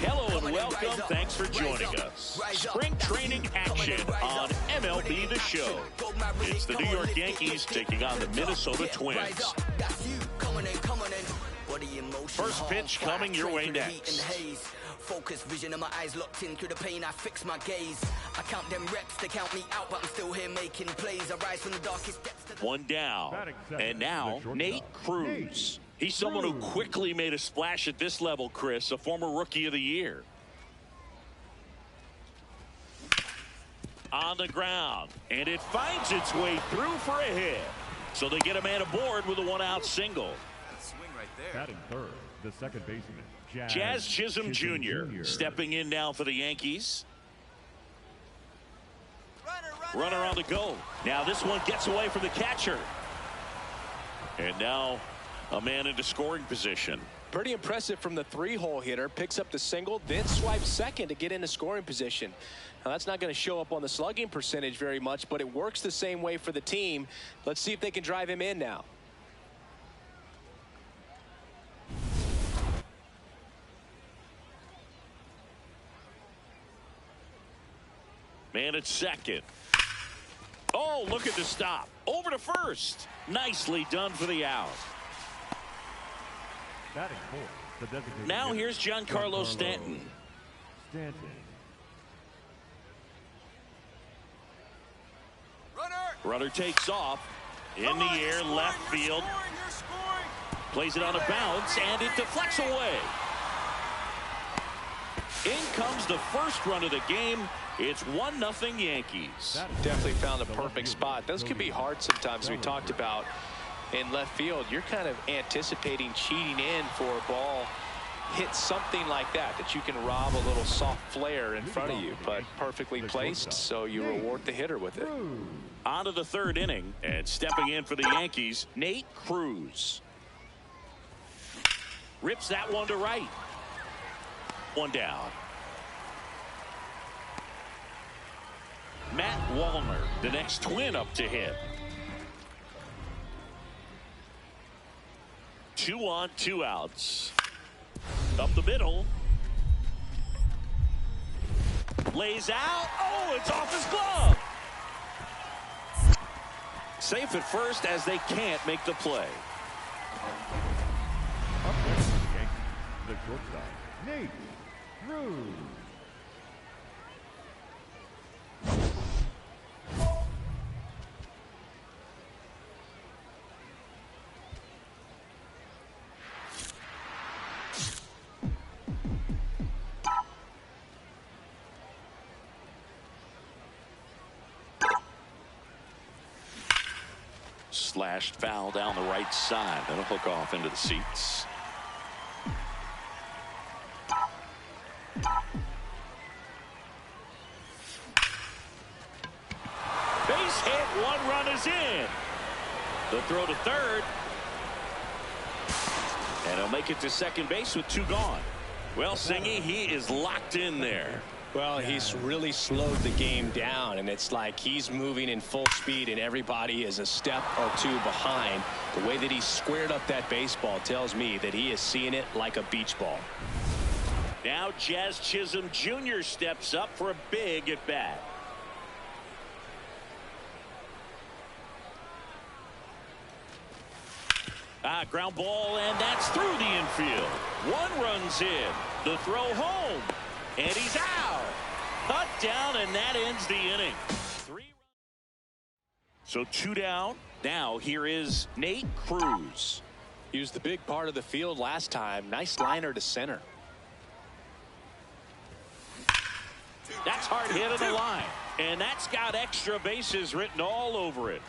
Hello and welcome. Thanks for joining us. Spring training action on MLB The Show. It's the New York Yankees taking on the Minnesota Twins. First pitch coming your way next. Focus vision of my eyes locked in through the pain. I fix my gaze. I count them reps, they count me out, but I'm still here making plays. I rise from the darkest depths. One down. And now Nate Cruz. He's someone who quickly made a splash at this level, Chris, a former Rookie of the Year. On the ground, and it finds its way through for a hit. So they get a man aboard with a one-out single. Swing right there. Batting third, the second baseman, Jazz Chisholm Jr. stepping in now for the Yankees. Runner on the go. Now this one gets away from the catcher. And now a man into scoring position. Pretty impressive from the three-hole hitter. Picks up the single, then swipes second to get into scoring position. Now that's not going to show up on the slugging percentage very much, but it works the same way for the team. Let's see if they can drive him in now. Man at second. Oh, look at the stop. Over to first. Nicely done for the out. Now here's Giancarlo Stanton. Runner takes off. In the air, left field. Plays it on a bounce, and it deflects away. In comes the first run of the game. It's 1-0 Yankees. Definitely found a perfect spot. Those can be hard sometimes. We talked about in left field. You're kind of anticipating cheating in for a ball. Hit something like that you can rob a little soft flare in front of you, but perfectly placed, so you reward the hitter with it. On to the third inning, and stepping in for the Yankees, Nate Cruz. Rips that one to right. One down. Matt Wallner, the next Twin up to hit. 2 on, 2 outs. Up the middle. Lays out. Oh, it's off his glove. Safe at first as they can't make the play. Up next, the shortstop, Nate Cruz. Slashed foul down the right side. That'll hook off into the seats. Base hit. 1 run is in. The throw to third. And he'll make it to second base with 2 gone. Well, Singy, he is locked in there. Well, he's really slowed the game down, and it's like he's moving in full speed, and everybody is a step or two behind. The way that he squared up that baseball tells me that he is seeing it like a beach ball. Now Jazz Chisholm Jr. steps up for a big at-bat. Ground ball, and that's through the infield. One run's in. The throw home. And he's out. Cut down, and that ends the inning. So 2 down. Now here is Nate Cruz. He was the big part of the field last time. Nice liner to center. That's hard hit in the line. And that's got extra bases written all over it.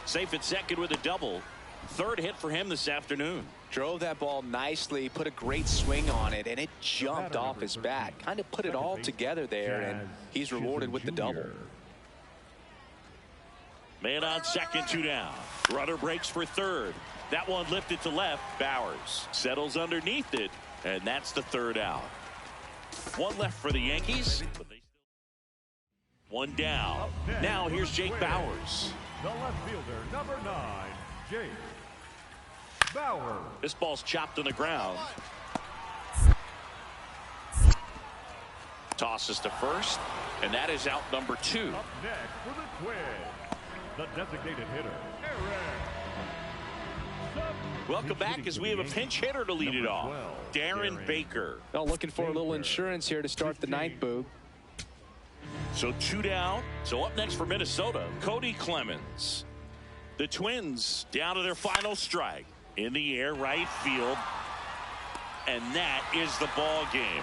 Safe at second with a double. Third hit for him this afternoon. Drove that ball nicely, put a great swing on it, and it jumped off his bat. Kind of put it all together there, and he's rewarded with the double. Man on second, 2 down. Runner breaks for third. That one lifted to left. Bowers settles underneath it, and that's the third out. One left for the Yankees. 1 down. Now here's Jake Bowers. The left fielder, number 9, Jake Bauer. This ball's chopped on the ground. Tosses to first, and that is out number 2. Up next for the Twins, the designated hitter, Aaron. Welcome back as we have a pinch hitter to lead it off. Darren Baker. Well, looking for a little insurance here to start the ninth, Boog. So 2 down. So up next for Minnesota, Cody Clemens. The Twins down to their final strike. In the air, right field. And that is the ball game.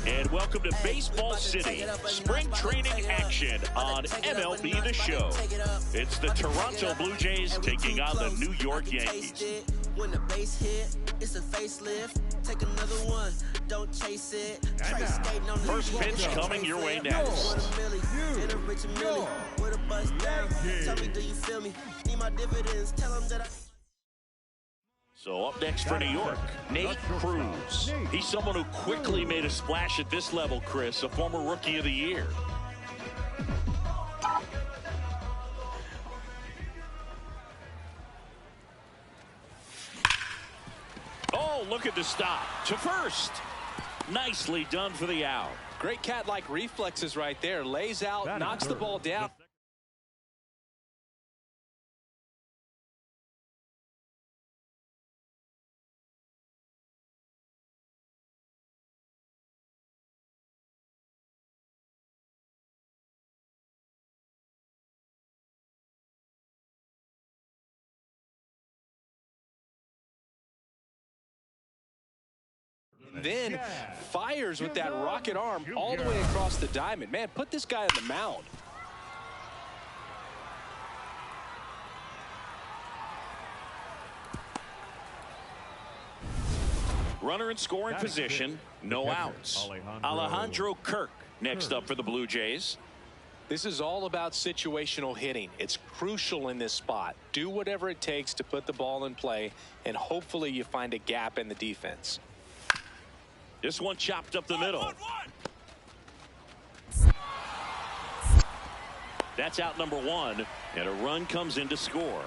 And welcome to Baseball City, spring training action on MLB The Show. It's the Toronto Blue Jays taking on the New York Yankees. When the base hit, it's a facelift. Take another one, don't chase it. First pitch coming your way next. Tell me, do you feel me? Need my dividends, tell them that I... So up next for New York, Nate Cruz. He's someone who quickly made a splash at this level, Chris, a former Rookie of the Year. Oh, look at the stop. To first. Nicely done for the out. Great cat-like reflexes right there. Lays out, knocks the ball down. Then fires with that rocket arm all the way across the diamond. Man, put this guy on the mound. Runner in scoring position, no outs. Alejandro Kirk next up for the Blue Jays. This is all about situational hitting. It's crucial in this spot. Do whatever it takes to put the ball in play, and hopefully you find a gap in the defense. This one chopped up the middle. That's out number 1, and a run comes in to score.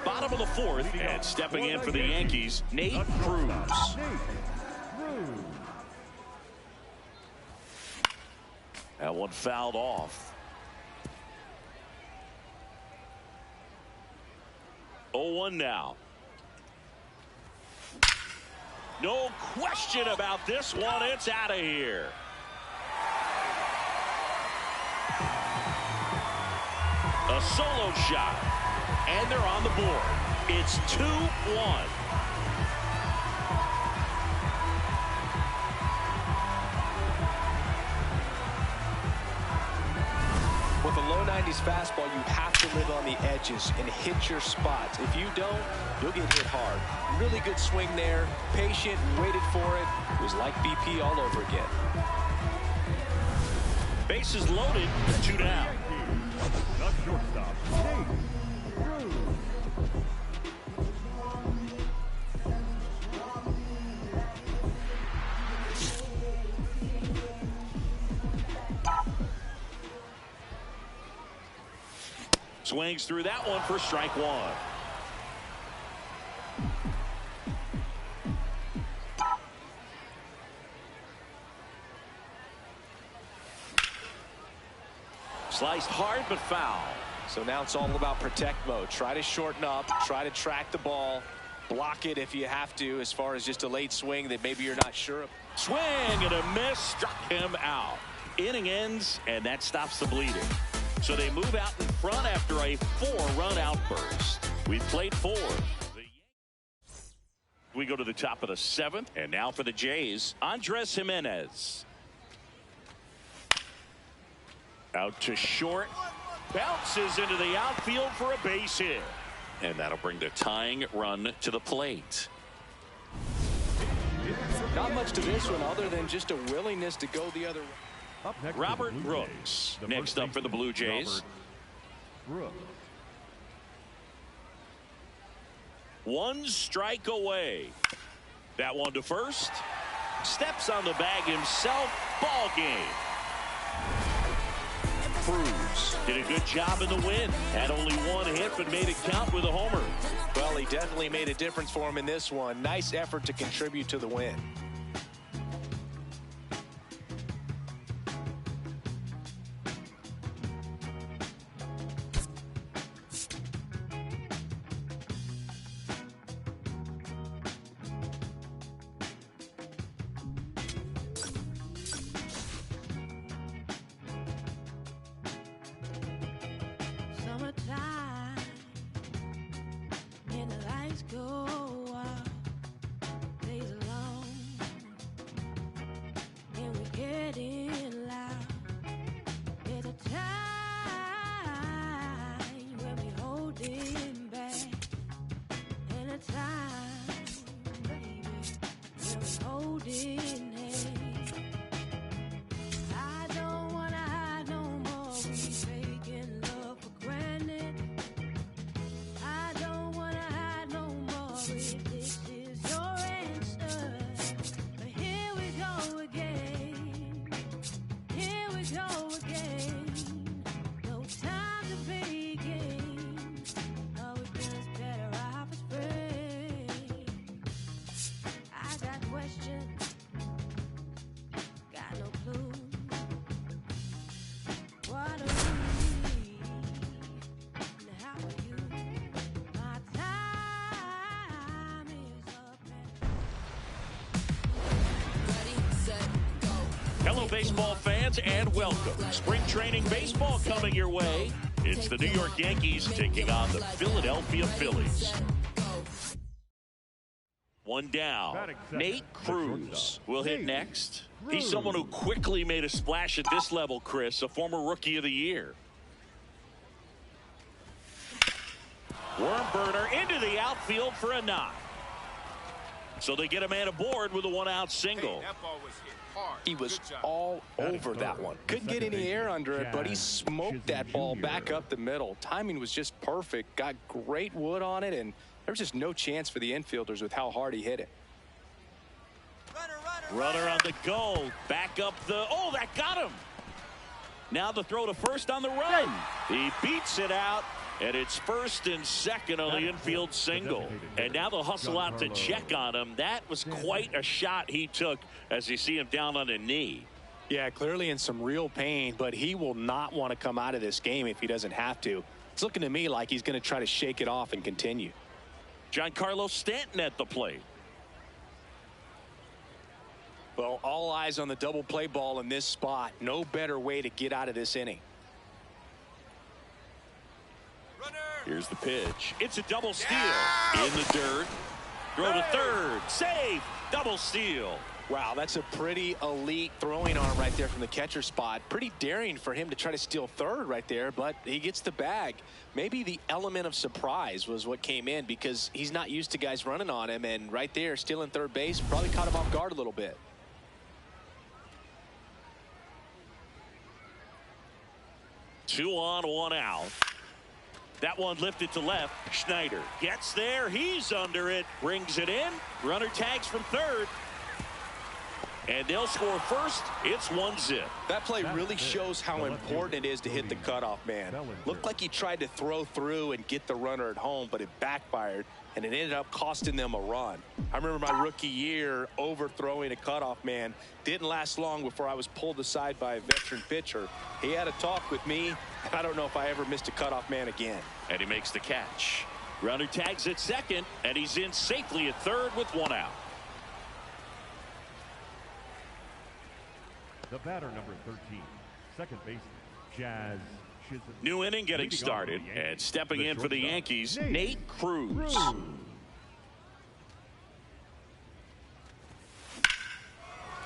Bottom of the 4th, and stepping in for the Yankees, Nate Cruz. That one fouled off. 0-1 now. No question about this one. It's out of here. A solo shot. And they're on the board. It's 2-1. With a low 90s fastball, you have to live on the edges and hit your spots. If you don't, you'll get hit hard. Really good swing there. Patient, waited for it. It was like BP all over again. Bases loaded, 2 down. The shortstop, nAtEbOmBs. Swings through that one for strike one. Sliced hard but foul. So now it's all about protect mode. Try to shorten up, try to track the ball, block it if you have to, as far as just a late swing that maybe you're not sure of. Swing and a miss, struck him out. Inning ends, and that stops the bleeding. So they move out in front after a 4-run outburst. We've played 4. We go to the top of the 7th, and now for the Jays, Andres Jimenez. Out to short, bounces into the outfield for a base hit. And that'll bring the tying run to the plate. Not much to this one other than just a willingness to go the other way. Up next Robert Brooks next up for the Blue Jays. Brooks. 1 strike away. That one to first. Steps on the bag himself. Ball game. Cruz did a good job in the win. Had only 1 hit but made it count with a homer. Well, he definitely made a difference for him in this one. Nice effort to contribute to the win. Summertime, and the lights go out, days are long, and we're getting loud. There's a time when we holding back, and a time, baby, when we're holding hands. I don't wanna hide no more. We taking love for granted. I don't wanna hide no more. If this is your answer, but here we go again. Here we go again. No time to begin. Oh, we're just better off as friends. I got questions, got no clue. What do we need? And how are you? My time is up and Hello, baseball fans, and welcome. Spring training baseball coming your way. It's the New York Yankees taking on the Philadelphia Phillies. 1 down. Nate Cruz will hit next. He's someone who quickly made a splash at this level, Chris, a former Rookie of the Year. Worm burner into the outfield for a knock. So they get a man aboard with a 1-out single. That ball was hit hard. He was all over that one. Couldn't get any air under it, but he smoked that ball back up the middle. Timing was just perfect. Got great wood on it, and there was just no chance for the infielders with how hard he hit it. Runner on the go. Back up the... Oh, that got him. Now the throw to first on the run. He beats it out, and it's first and second on the infield single. And now they'll hustle out to check on him. That was quite a shot he took as you see him down on a knee. Yeah, clearly in some real pain, but he will not want to come out of this game if he doesn't have to. It's looking to me like he's going to try to shake it off and continue. Giancarlo Stanton at the plate. Well, all eyes on the double play ball in this spot. No better way to get out of this inning. Here's the pitch. It's a double steal. In the dirt. Throw to third. Save. Double steal. Wow, that's a pretty elite throwing arm right there from the catcher spot. Pretty daring for him to try to steal third right there, but he gets the bag. Maybe the element of surprise was what came in because he's not used to guys running on him, and right there, stealing third base, probably caught him off guard a little bit. Two on, one out. That one lifted to left. Schneider gets there. He's under it. Brings it in. Runner tags from third. And they'll score first. It's 1-0. That play really shows how important it is to hit the cutoff man. Looked like he tried to throw through and get the runner at home, but it backfired, and it ended up costing them a run. I remember my rookie year overthrowing a cutoff man. Didn't last long before I was pulled aside by a veteran pitcher. He had a talk with me, and I don't know if I ever missed a cutoff man again. And he makes the catch. Runner tags at second, and he's in safely at third with one out. The batter, number 13, second baseman, Jazz Chisholm. New inning getting started, and stepping in for the Yankees, Nate Cruz.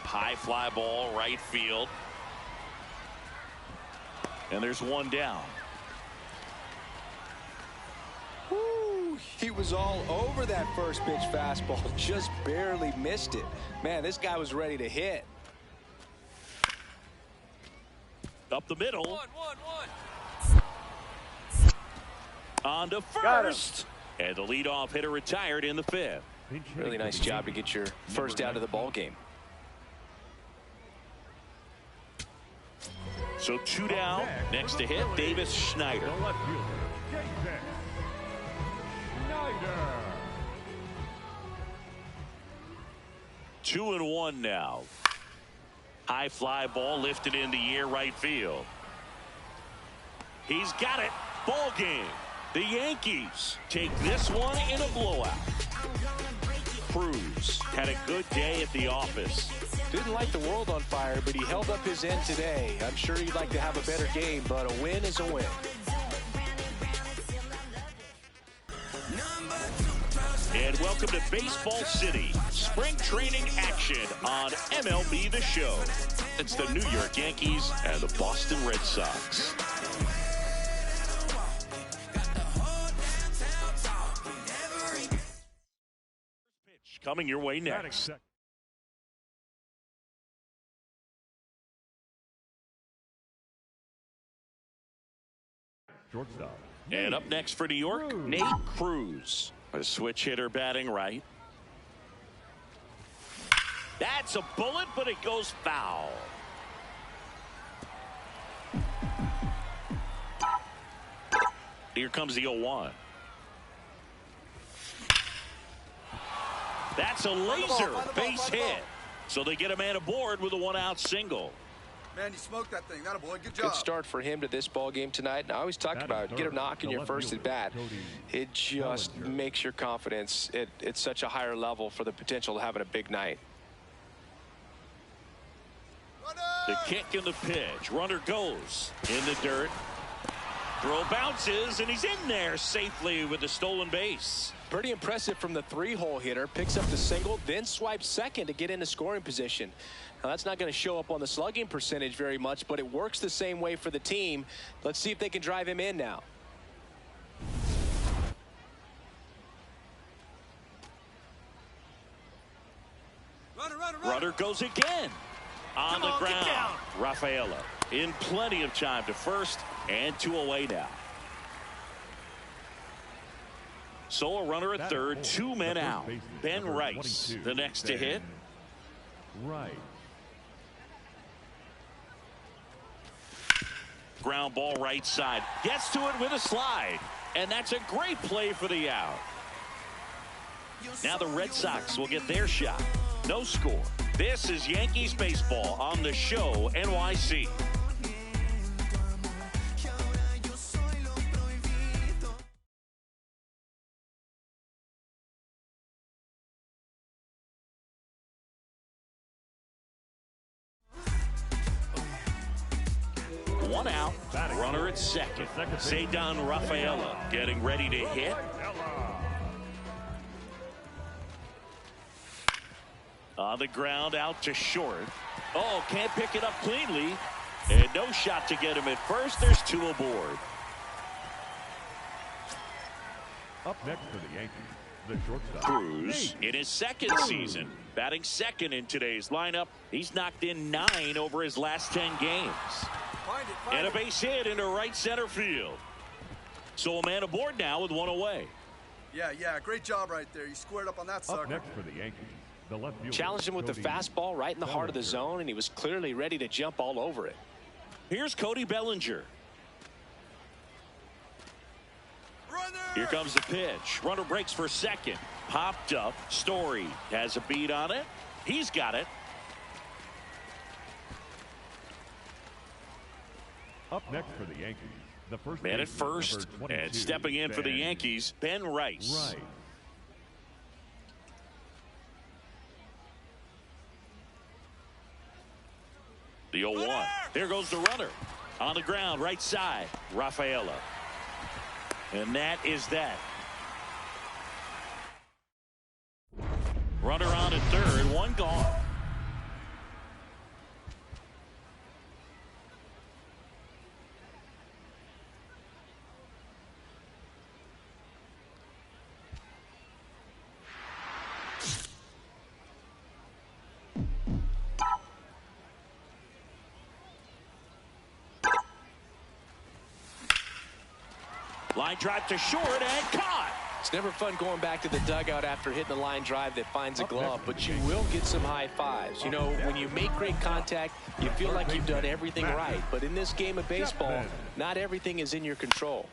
High fly ball, right field. And there's one down. Woo, he was all over that first pitch fastball, just barely missed it. Man, this guy was ready to hit. Up the middle. On to first. And the leadoff hitter retired in the fifth. Really nice job to get your first out of the ball game. So two down. Next to hit, Davis Schneider. The left fielder, Davis Schneider. 2-1 now. High fly ball lifted in the air right field. He's got it. Ball game. The Yankees take this one in a blowout. Cruz had a good day at the office. Didn't light the world on fire, but he held up his end today. I'm sure he'd like to have a better game, but a win is a win. And welcome to Baseball City. Spring training action on MLB The Show. It's the New York Yankees and the Boston Red Sox. Pitch coming your way next. Shortstop. And up next for New York, Nate Cruz. A switch hitter batting right. That's a bullet, but it goes foul. Here comes the 0-1. That's a laser base hit. So they get a man aboard with a one-out single. Man, you smoked that thing. That a boy. Good job. Good start for him to this ball game tonight. And I always talk about get a knock in your first at bat. It just makes your confidence at such a higher level for the potential of having a big night. The kick and the pitch. Runner goes in the dirt. Throw bounces, and he's in there safely with the stolen base. Pretty impressive from the three-hole hitter. Picks up the single, then swipes second to get into scoring position. Now, that's not going to show up on the slugging percentage very much, but it works the same way for the team. Let's see if they can drive him in now. Runner goes again. On the ground. Rafaela in plenty of time to first, and two away now. So a runner at third, two men out. Ben Rice, the next to hit. Right. Ground ball right side. Gets to it with a slide. And that's a great play for the out. Now the Red Sox will get their shot. No score. This is Yankees baseball on the show NYC. One out, runner at second. Ceddanne Rafaela getting ready to hit. On the ground, out to short. Oh, can't pick it up cleanly. And no shot to get him at first. There's two aboard. Up next for the Yankees, the shortstop, Cruz in his second season, batting second in today's lineup. He's knocked in 9 over his last 10 games. And a base hit into right center field. So a man aboard now with one away. Yeah, great job right there. You squared up on that sucker. Up next for the Yankees, the left fielder, Challenged him with the fastball right in the heart of the zone, and he was clearly ready to jump all over it. Here's Cody Bellinger. Runner! Here comes the pitch. Runner breaks for second. Popped up. Story has a beat on it. He's got it. Up next for the Yankees, the first Man at baseman, first, number 22, and stepping in for the Ben Yankees, Ben Rice. Rice. The 0-1. There goes the runner. On the ground, right side, Rafaela. And that is that. Runner on at third, one gone. Line drive to short and caught. It's never fun going back to the dugout after hitting a line drive that finds a glove, but you will get some high fives. You know, when you make great contact, you feel like you've done everything right. But in this game of baseball, not everything is in your control.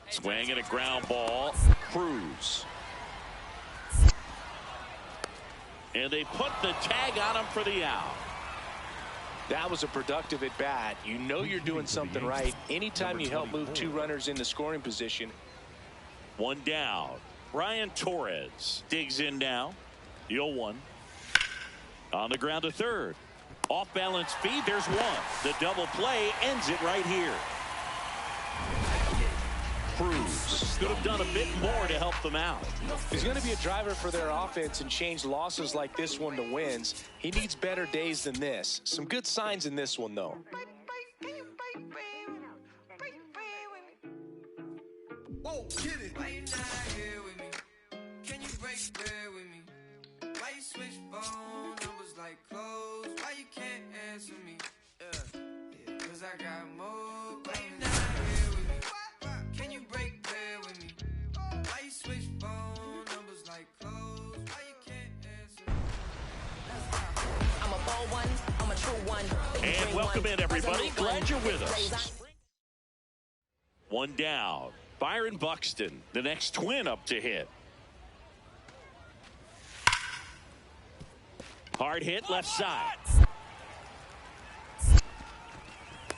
Swing and a ground ball. Cruz. And they put the tag on him for the out. That was a productive at bat. You know you're doing something right anytime you help move two runners into scoring position. One down. Brian Torres digs in now. The 0-1. On the ground to third. Off balance feed. There's one. The double play ends it right here. Cruz could have done a bit more to help them out. He's going to be a driver for their offense and change losses like this one to wins. He needs better days than this. Some good signs in this one, though. Whoa, get it. Why you not here with me? Can you break bread with me? Why you switch phone numbers like clothes? Why you can't answer me? Yeah, cause I got more. Why you not here with me? Can you break bread with me? Why you switch phone numbers like clothes? Why you can't answer me? I'm a bold one, I'm a true one. And welcome in, everybody. Glad you're with us. One down. Byron Buxton, the next twin up to hit. Hard hit left side.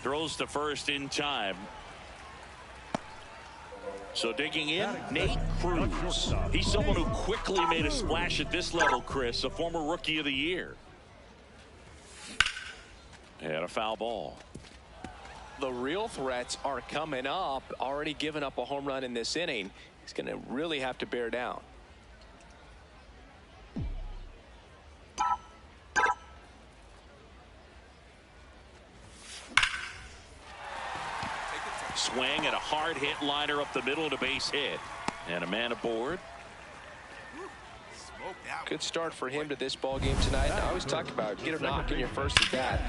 Throws to first in time. So digging in, Nate Cruz. He's someone who quickly made a splash at this level, Chris, a former Rookie of the Year. And a foul ball. The real threats are coming up. Already given up a home run in this inning. He's going to really have to bear down. Swing and a hard hit liner up the middle and a base hit. And a man aboard. Good start for him to this ball game tonight. I always talk about get a knock in your first at bat.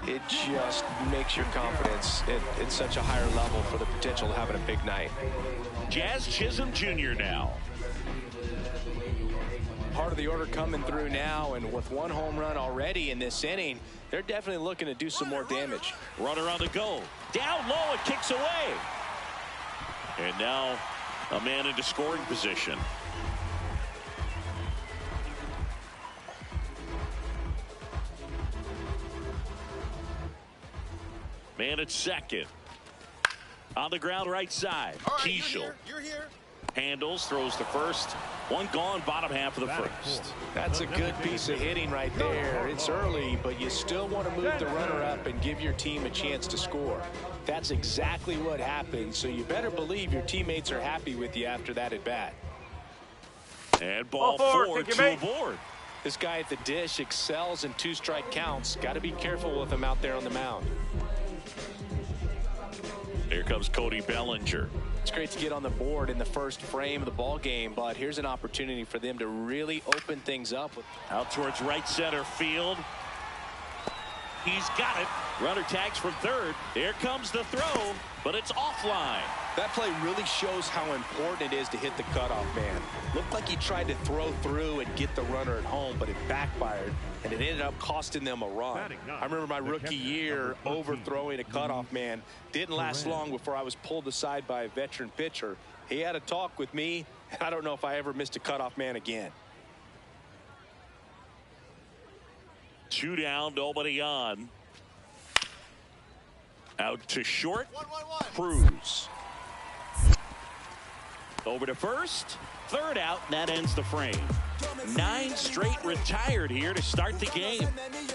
It just makes your confidence at such a higher level for the potential of having a big night. Jazz Chisholm Jr. now. Part of the order coming through now, and with one home run already in this inning, they're definitely looking to do some more damage. Runner on the go. Down low, it kicks away. And now a man into scoring position. And it's second. On the ground right side. All right, Keishel you're here. handles, throws to first. One gone, bottom half of the first. That's a good piece of hitting right there. It's early, but you still want to move the runner up and give your team a chance to score. That's exactly what happened, so you better believe your teammates are happy with you after that at bat. And ball four to aboard. This guy at the dish excels in two-strike counts. Got to be careful with him out there on the mound. Here comes Cody Bellinger. It's great to get on the board in the first frame of the ball game, but here's an opportunity for them to really open things up. Out towards right center field. He's got it. Runner tags from third. There comes the throw, but it's offline. That play really shows how important it is to hit the cutoff man. Looked like he tried to throw through and get the runner at home, but it backfired, and it ended up costing them a run. I remember my rookie year overthrowing a cutoff man. Didn't last long before I was pulled aside by a veteran pitcher. He had a talk with me, and I don't know if I ever missed a cutoff man again. 2 down, nobody on. Out to short. 1-1-1. Cruz. Over to first. Third out, and that ends the frame. 9 straight retired here to start the game.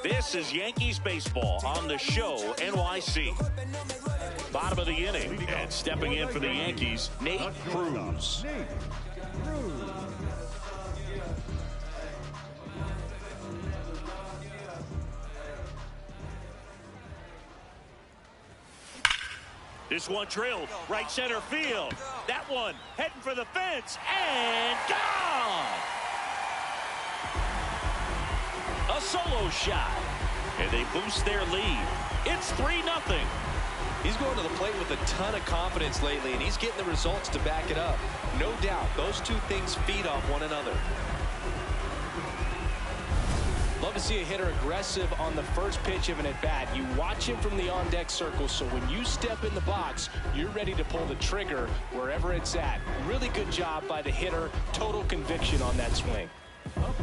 This is Yankees baseball on the show NYC. Bottom of the inning, and stepping in for the Yankees, Nate Cruz. This one drilled right center field. That one heading for the fence and gone. A solo shot, and they boost their lead. It's 3-0. He's going to the plate with a ton of confidence lately, and he's getting the results to back it up. No doubt, those two things feed off one another. Love to see a hitter aggressive on the first pitch of an at-bat. You watch him from the on-deck circle, so when you step in the box, you're ready to pull the trigger wherever it's at. Really good job by the hitter. Total conviction on that swing.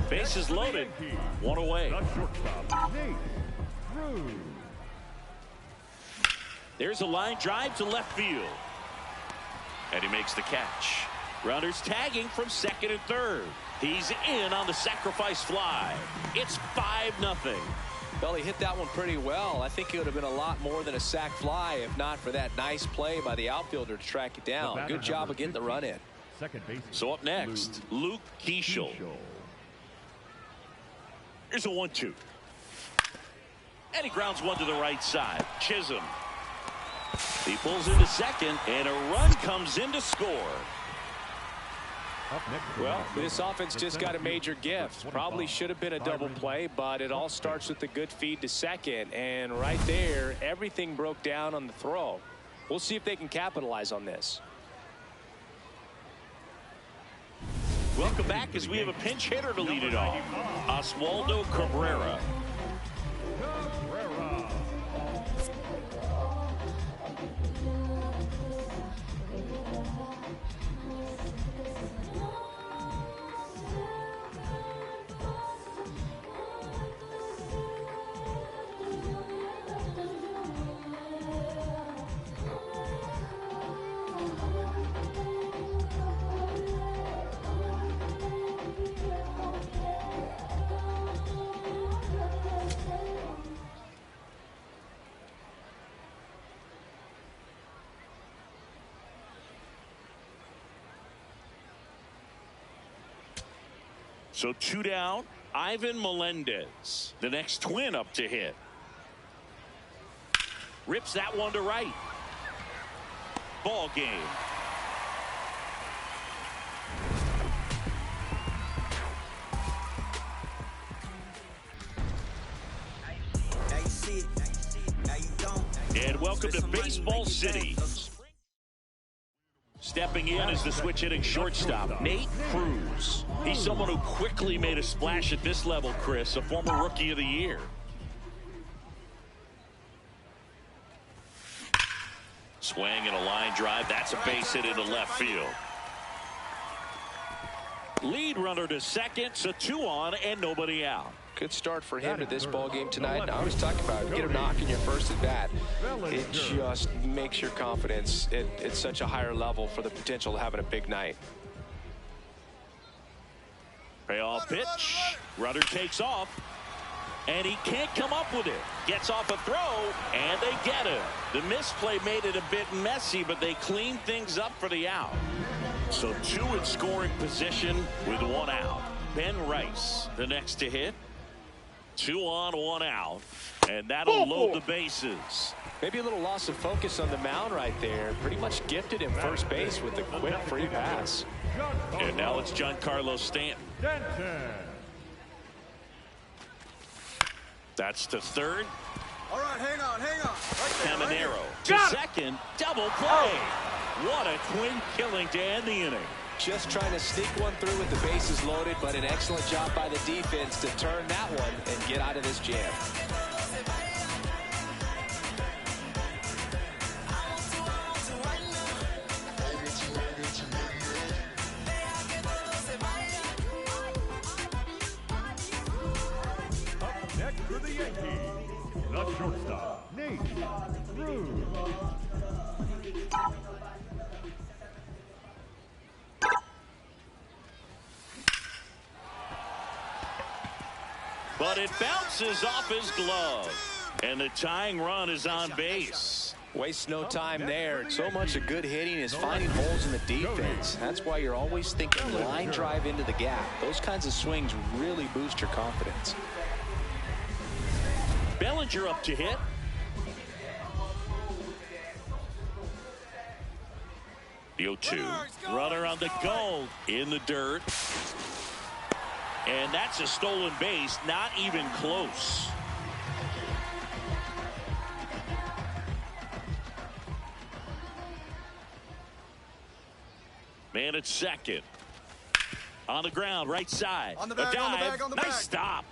Bases loaded. One away. There's a line drive to left field. And he makes the catch. Runners tagging from second and third. He's in on the sacrifice fly. It's 5-0. Well, he hit that one pretty well. I think it would have been a lot more than a sac fly if not for that nice play by the outfielder to track it down. Good job of getting the run in. So up next, Luke Keishel. Here's a 1-2. And he grounds one to the right side. Chisholm. He pulls into second, and a run comes in to score. Well, this offense just got a major gift. Probably should have been a double play, but it all starts with a good feed to second. And right there, everything broke down on the throw. We'll see if they can capitalize on this. Welcome back as we have a pinch hitter to lead it off. Oswaldo Cabrera. So 2 down, Ivan Melendez, the next twin up to hit. Rips that one to right. Ball game. And welcome to Baseball City. Stepping in is the switch hitting shortstop, Nate Cruz. He's someone who quickly made a splash at this level, Chris, a former Rookie of the Year. Swing and a line drive. That's a base hit into left field. Lead runner to second, so 2 on and nobody out. Good start for him to this ball game tonight. And I always talk about it. Get a knock in your first at bat. It just makes your confidence at such a higher level for the potential of having a big night. Payoff pitch. Runner takes off. And he can't come up with it. Gets off a throw, and they get it. The misplay made it a bit messy, but they cleaned things up for the out. So 2 in scoring position with 1 out. Ben Rice, the next to hit. 2 on, 1 out. And that'll load the bases. Maybe a little loss of focus on the mound right there. Pretty much gifted him first base with a quick free pass. And now it's Giancarlo Stanton. That's to third. All right, hang on. Caminero to second. Double play. What a twin killing to end the inning. Just trying to sneak one through with the bases loaded, but an excellent job by the defense to turn that one and get out of this jam. Next for the Yankees, the shortstop, nAtEbOmBs. But it bounces off his glove. And the tying run is on base. Wastes no time there. So much of good hitting is finding holes in the defense. That's why you're always thinking line drive into the gap. Those kinds of swings really boost your confidence. Bellinger up to hit. The 0-2. Runner on the go in the dirt. And that's a stolen base, not even close. Man at second. On the ground, right side. On the bag, a dive. on the bag, on the nice bag. stop.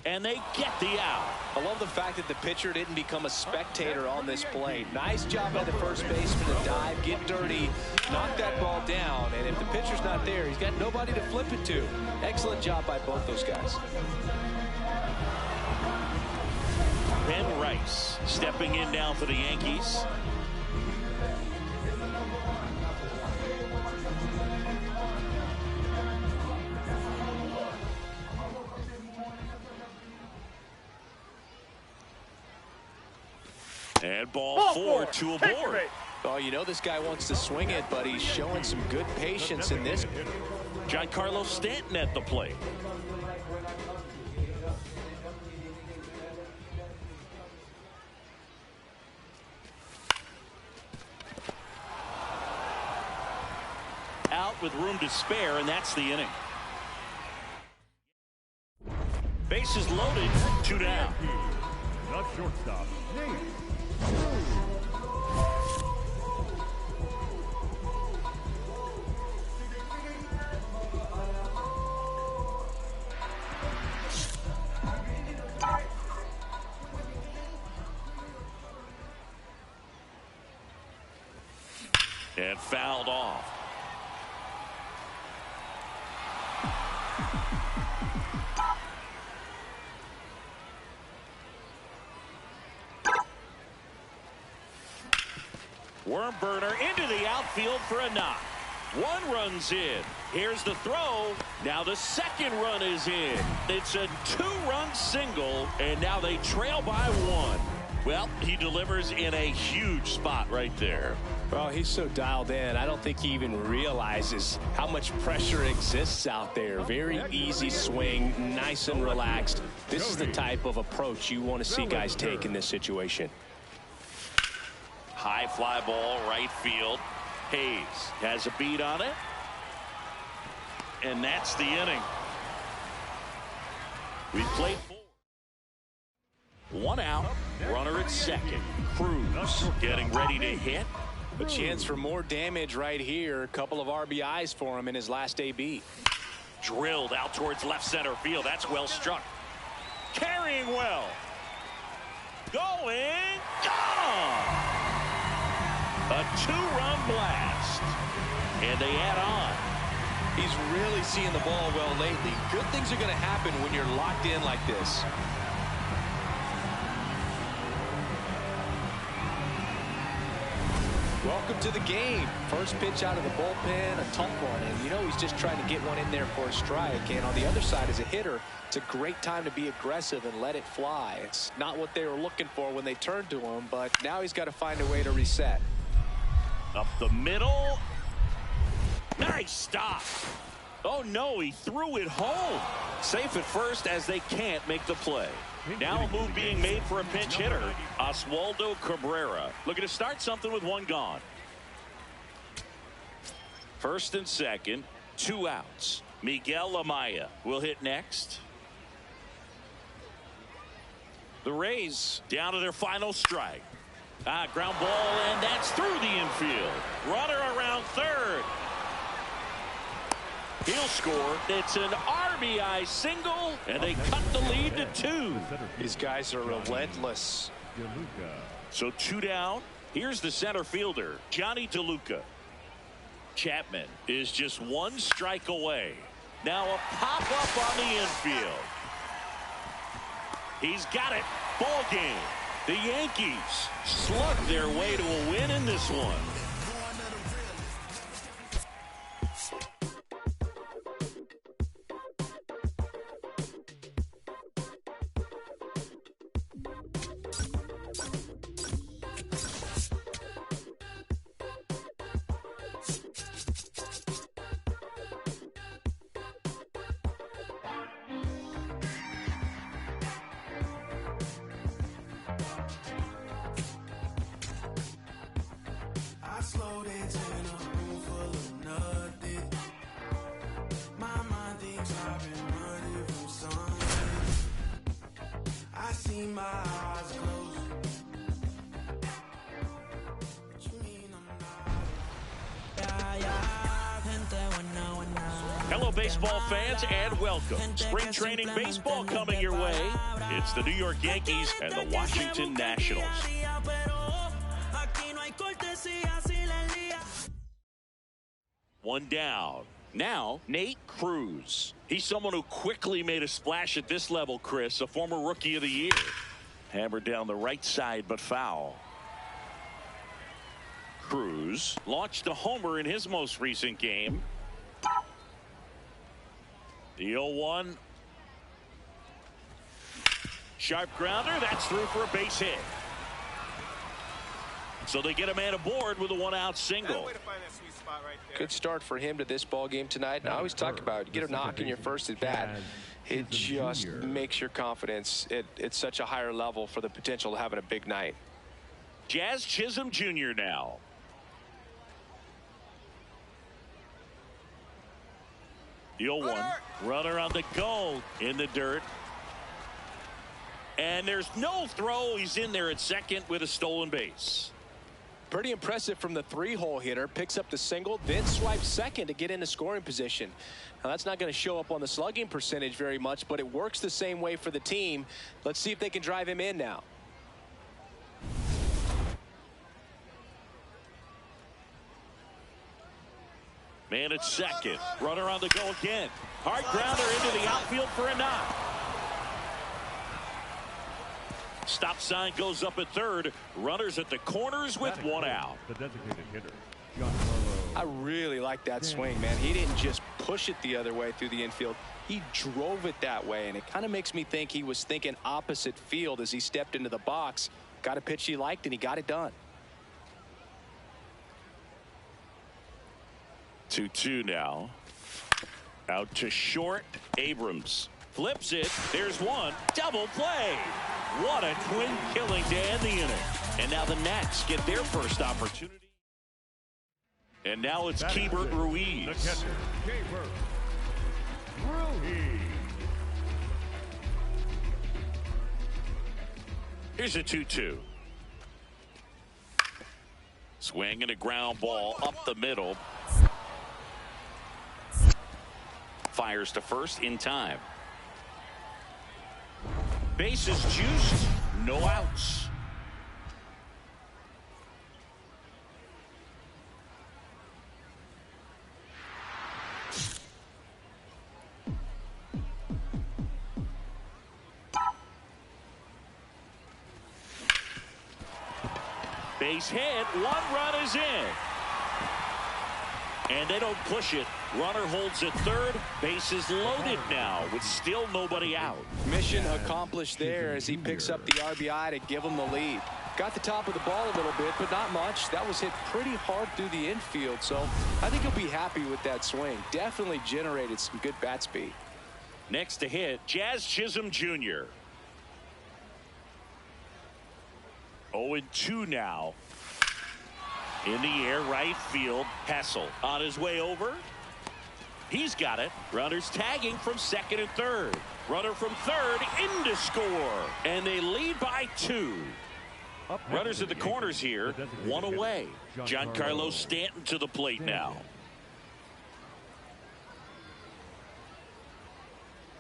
And they get the out. I love the fact that the pitcher didn't become a spectator on this play. Nice job by the first baseman to dive, get dirty, knock that ball down. And if the pitcher's not there, he's got nobody to flip it to. Excellent job by both those guys. Ben Rice stepping in now for the Yankees. And ball 4 to a board. Oh, you know this guy wants to swing it, but he's showing some good patience in this. Giancarlo Stanton at the plate. Out with room to spare, and that's the inning. Bases loaded, 2 down. The shortstop, nAtEbOmBs. And fouled off. Worm burner into the outfield for a knock. 1 run's in. Here's the throw. Now the second run is in. It's a 2-run single, and now they trail by 1. Well, he delivers in a huge spot right there. Well, he's so dialed in, I don't think he even realizes how much pressure exists out there. Very easy swing, nice and relaxed. This is the type of approach you want to see guys take in this situation. High fly ball, right field. Hayes has a beat on it. And that's the inning. We've played 4. 1 out, runner at second. Cruz getting ready to hit. A chance for more damage right here. A couple of RBIs for him in his last AB. Drilled out towards left center field. That's well struck. Carrying well. Going. Gone. A 2-run blast. And they add on. He's really seeing the ball well lately. Good things are going to happen when you're locked in like this. Welcome to the game. First pitch out of the bullpen, a tough one. And you know he's just trying to get one in there for a strike. And on the other side, as a hitter, it's a great time to be aggressive and let it fly. It's not what they were looking for when they turned to him, but now he's got to find a way to reset. Up the middle. Nice stop. Oh, no, he threw it home. Safe at first as they can't make the play. Now a move being made for a pinch hitter, Oswaldo Cabrera. Looking to start something with one gone. First and second, 2 outs. Miguel Amaya will hit next. The Rays down to their final strike. Ground ball, and that's through the infield. Runner around third. He'll score. It's an RBI single, and they cut the lead to 2. These guys are relentless. So 2 down. Here's the center fielder, Johnny DeLuca. Chapman is just 1 strike away. Now a pop-up on the infield. He's got it. Ball game. The Yankees slug their way to a win in this one. Hello, baseball fans, and welcome. Spring training baseball coming your way. It's the New York Yankees and the Washington Nationals. One down. Now, Nate Cruz. He's someone who quickly made a splash at this level, Chris, a former Rookie of the Year. Hammered down the right side, but foul. Cruz launched a homer in his most recent game. The 0-1. Sharp grounder. That's through for a base hit. So they get a man aboard with a 1-out single. Good start for him to this ball game tonight. And I always talk about you get a knock in your first at bat. It just makes your confidence at such a higher level for the potential of having a big night. Jazz Chisholm Jr. now. The 0-1. Runner on the go in the dirt. And there's no throw. He's in there at second with a stolen base. Pretty impressive from the 3-hole hitter. Picks up the single, then swipes second to get into scoring position. Now that's not going to show up on the slugging percentage very much, but it works the same way for the team. Let's see if they can drive him in now. Man at second. Runner on the go again. Hard grounder into the outfield for a knock. Stop sign goes up at third. Runners at the corners with 1 out. The designated hitter. I really like that swing, man. He didn't just push it the other way through the infield. He drove it that way, and it kind of makes me think he was thinking opposite field as he stepped into the box. Got a pitch he liked, and he got it done. 2-2 now. Out to short. Abrams flips it. There's one. Double play. What a twin killing to end the inning. And now the Nats get their first opportunity. And now it's Keibert Ruiz. The catcher, Keibert Ruiz. Here's a 2-2. Swing and a ground ball up the middle. Fires to first in time. Bases juiced, no outs. Base hit. 1 run is in. And they don't push it. Runner holds at third. Bases loaded now with still nobody out. Mission accomplished there as he picks up the RBI to give him the lead. Got the top of the ball a little bit, but not much. That was hit pretty hard through the infield, so I think he'll be happy with that swing. Definitely generated some good bat speed. Next to hit, Jazz Chisholm Jr. 0-2 now. In the air, right field. Hessel on his way over. He's got it. Runners tagging from second and third. Runner from third in to score. And they lead by 2. Runners at the corners here. 1 away. Giancarlo Stanton to the plate now.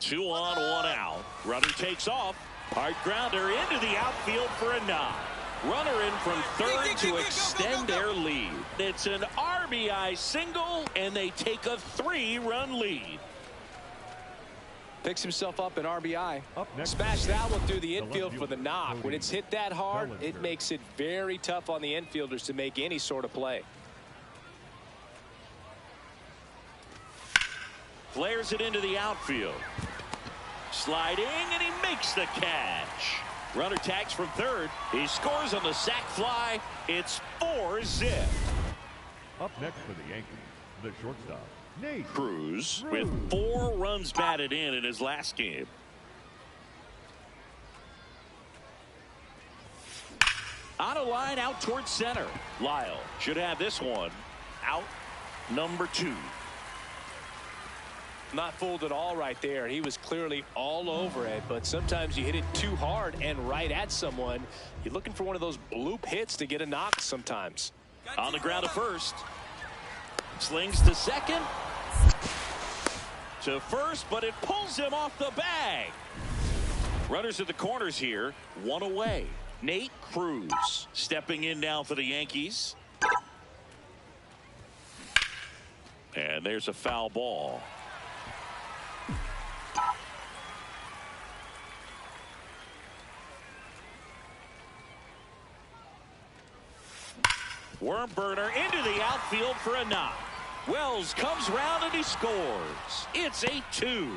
2 on, 1 out. Runner takes off. Hard grounder into the outfield for a knock. Runner in from third to extend their lead. It's an RBI single, and they take a 3-run lead. Picks himself up an RBI. Smash that one through the infield for the knock. When it's hit that hard, it makes it very tough on the infielders to make any sort of play. Flares it into the outfield. Sliding, and he makes the catch. Runner tags from third. He scores on the sac fly. It's 4-zip. Up next for the Yankees, the shortstop, Nate Cruz with 4 runs batted in his last game. On a line out towards center. Lyle should have this one. Out number 2. Not fooled at all right there. He was clearly all over it, but sometimes you hit it too hard and right at someone. You're looking for one of those bloop hits to get a knock sometimes. On the ground to first. Slings to second. To first, but it pulls him off the bag. Runners at the corners here. 1 away. Nate Cruz stepping in now for the Yankees. And there's a foul ball. Worm burner into the outfield for a knock. Wells comes round and he scores. It's 8-2.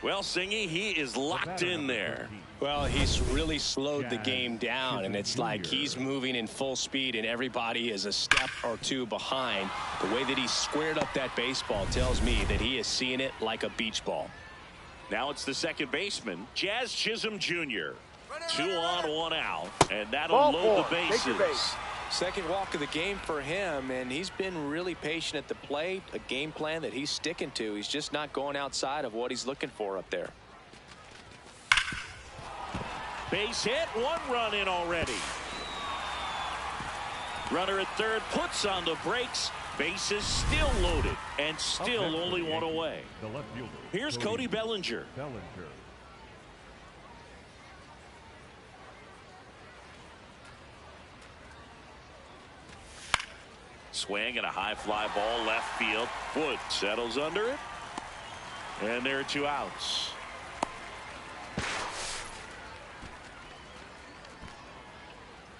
Well, Singy, he is locked in there. Well, he's really slowed the game down, and it's like he's moving in full speed and everybody is a step or 2 behind. The way that he squared up that baseball tells me that he is seeing it like a beach ball. Now it's the second baseman, Jazz Chisholm Jr. 2 on, 1 out, and that'll load the bases. Second walk of the game for him, and he's been really patient at the plate. A game plan that he's sticking to. He's just not going outside of what he's looking for up there. Base hit, 1 run in already. Runner at third puts on the brakes. Bases still loaded, and still only 1 away. Here's Cody Bellinger. Swing and a high fly ball left field. Wood settles under it. And there are 2 outs.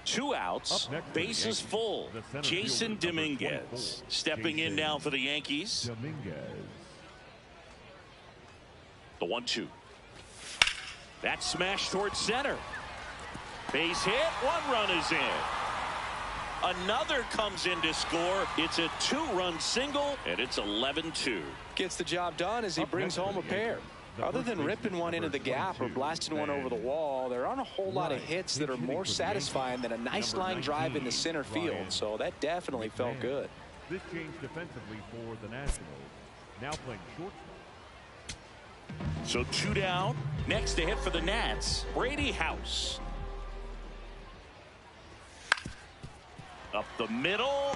Two outs. Bases full. Jason Dominguez stepping in now for the Yankees. The 1-2. That smash towards center. Base hit. 1 run is in. Another comes in to score. It's a 2-run single, and it's 11-2. Gets the job done as he brings home a pair. Other than ripping one into the gap or blasting one over the wall, there aren't a whole lot of hits that are more satisfying than a nice line drive into center field, so that definitely felt good. This change defensively for the Nationals. Now playing shortstop. So 2 down. Next to hit for the Nats, Brady House. Up the middle.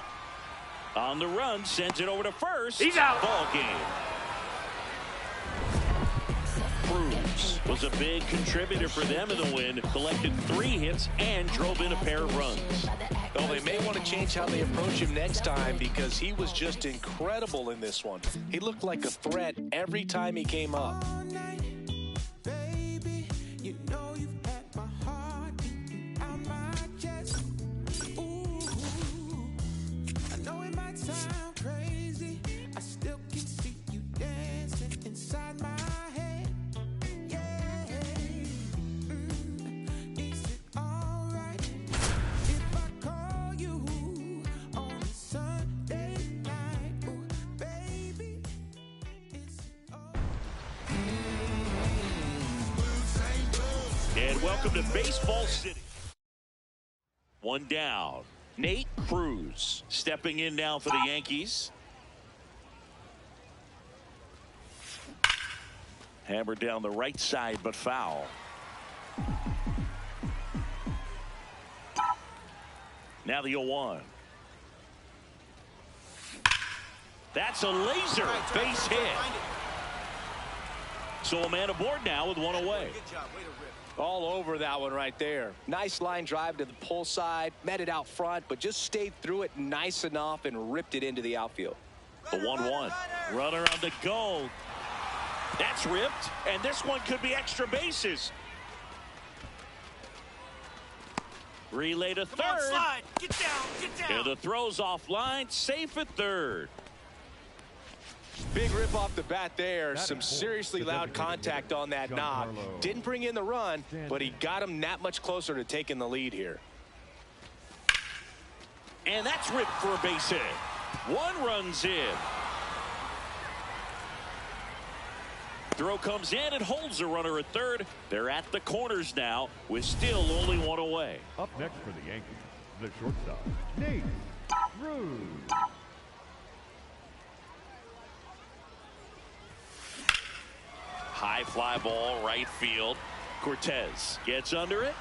On the run, sends it over to first. He's out. Ball game. Cruz was a big contributor for them in the win. Collected 3 hits and drove in a pair of runs. Well, they may want to change how they approach him next time because he was just incredible in this one. He looked like a threat every time he came up. Baby, you know you've had my heart out my chest. welcome to Baseball City. One down. Nate Cruz stepping in now for the Yankees. Hammered down the right side, but foul. Now the 0-1. That's a laser base hit. So a man aboard now with one away. Good job. Way to rip. All over that one right there. Nice line drive to the pull side, met it out front, but just stayed through it nice enough and ripped it into the outfield. The 1-1. Runner on the go. That's ripped, and this one could be extra bases. Relay to third. Come on, slide. Get down. Get down. And the throw's offline, safe at third. Big rip off the bat there. Some seriously loud contact on that knock. Didn't bring in the run, but he got him that much closer to taking the lead here. And that's ripped for a base hit. One run's in. Throw comes in and holds the runner at third. They're at the corners now with still only one away. Up next for the Yankees, the shortstop, Nate Cruz. High fly ball, right field. Cortez gets under it.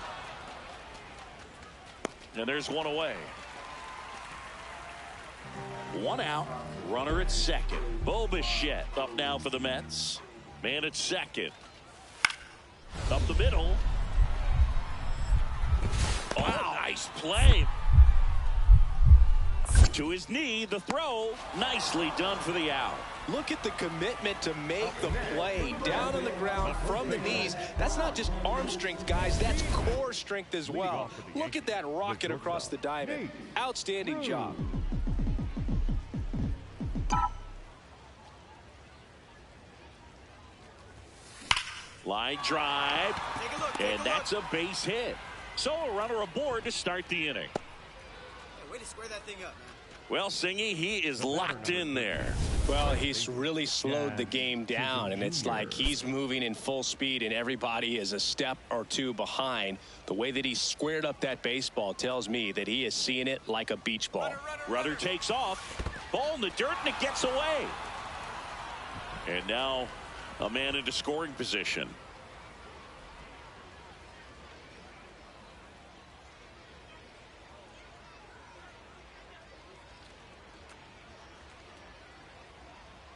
And there's one away. One out. Runner at second. Bo Bichette up now for the Mets. Man at second. Up the middle. Oh, nice play. To his knee, the throw. Nicely done for the out. Look at the commitment to make the play down on the ground from the knees. That's not just arm strength, guys. That's core strength as well. Look at that rocket across the diamond. Outstanding job. Line drive. And that's a base hit. So a runner aboard to start the inning. Way to square that thing up, man. Well, Singy, he is locked in there. Well, he's really slowed the game down, and it's like he's moving in full speed, and everybody is a step or two behind. The way that he squared up that baseball tells me that he is seeing it like a beach ball. Runner takes off. Ball in the dirt, and it gets away. And now a man into scoring position.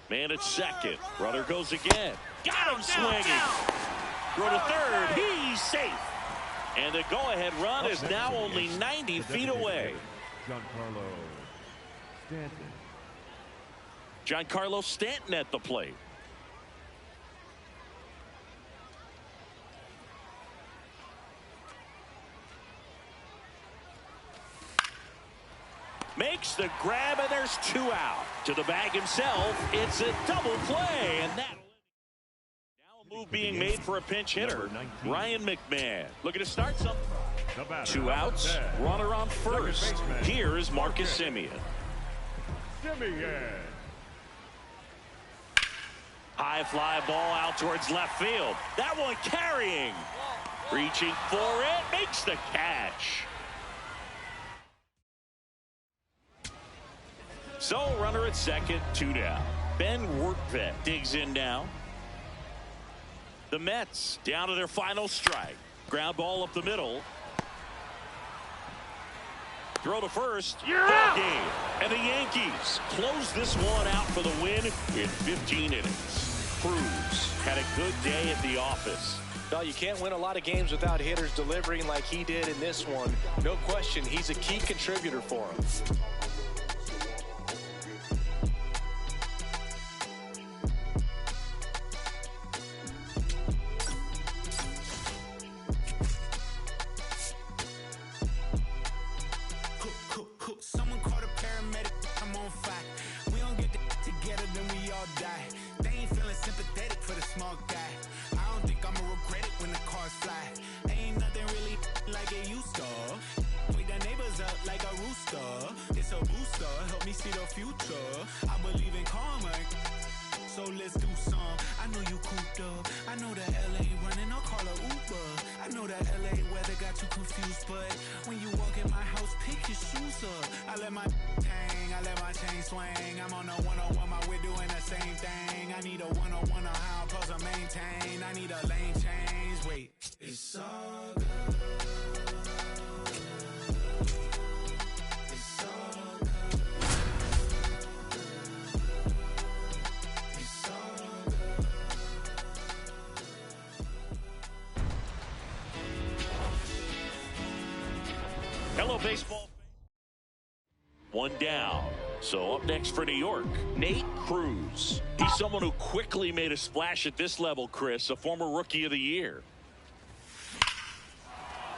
Man at second. Runner goes again. Got him swinging. Throw to third. He's safe. And the go-ahead run is now only 90 feet away. Giancarlo Stanton at the plate. Makes the grab, and there's two out. To the bag himself, it's a double play, and that now a move being made for a pinch hitter. Ryan McMahon looking to start something. Two outs, runner on first. Here is Marcus Semien. High fly ball out towards left field. That one carrying. Reaching for it, makes the catch. So runner at second, two down. Ben Wertvet digs in now. The Mets down to their final strike. Ground ball up the middle. Throw to first. Ball game. And the Yankees close this one out for the win in 15 innings. Cruz had a good day at the office. No, you can't win a lot of games without hitters delivering like he did in this one. No question, he's a key contributor for him. Someone called a paramedic, I'm on fire. We don't get together, then we all die. They ain't feeling sympathetic for the small guy. I don't think I'ma regret it when the cars fly. Ain't nothing really like it used to. Wake the neighbors up like a rooster. It's a booster, help me see the future. I believe in karma. so let's do some. I know you cooped up. I know that LA running, I'll call her Uber. I know that LA weather got you confused, but when you walk in my house, pick your shoes up. I let my hang, I let my chain swing. I'm on a 101, my we're doing the same thing. I need a 101 on how I'm supposed to maintain. I need a lane change. Wait, it's all good. Hello, baseball. One down. So up next for New York, Nate Cruz. He's someone who quickly made a splash at this level, Chris, a former Rookie of the Year.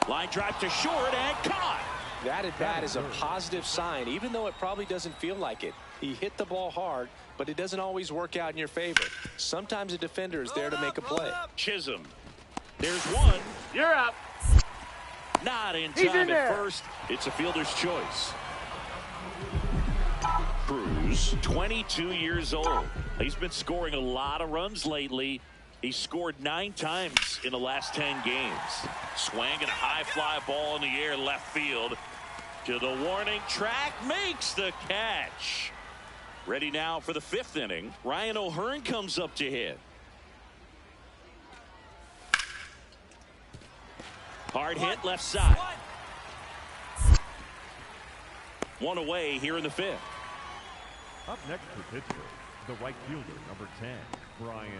Line drive to short and caught. That at bat is a positive sign, even though it probably doesn't feel like it. He hit the ball hard, but it doesn't always work out in your favor. Sometimes a defender is there to make a play. Chisholm. There's one. You're up. Not in time at first. It's a fielder's choice. Cruz, 22 years old. He's been scoring a lot of runs lately. He scored 9 times in the last 10 games. Swinging a high fly ball in the air left field. To the warning track, makes the catch. Ready now for the 5th inning. Ryan O'Hearn comes up to hit. Hard hit left side. One away here in the 5th. Up next for Pittsburgh, the right fielder, number 10, Brian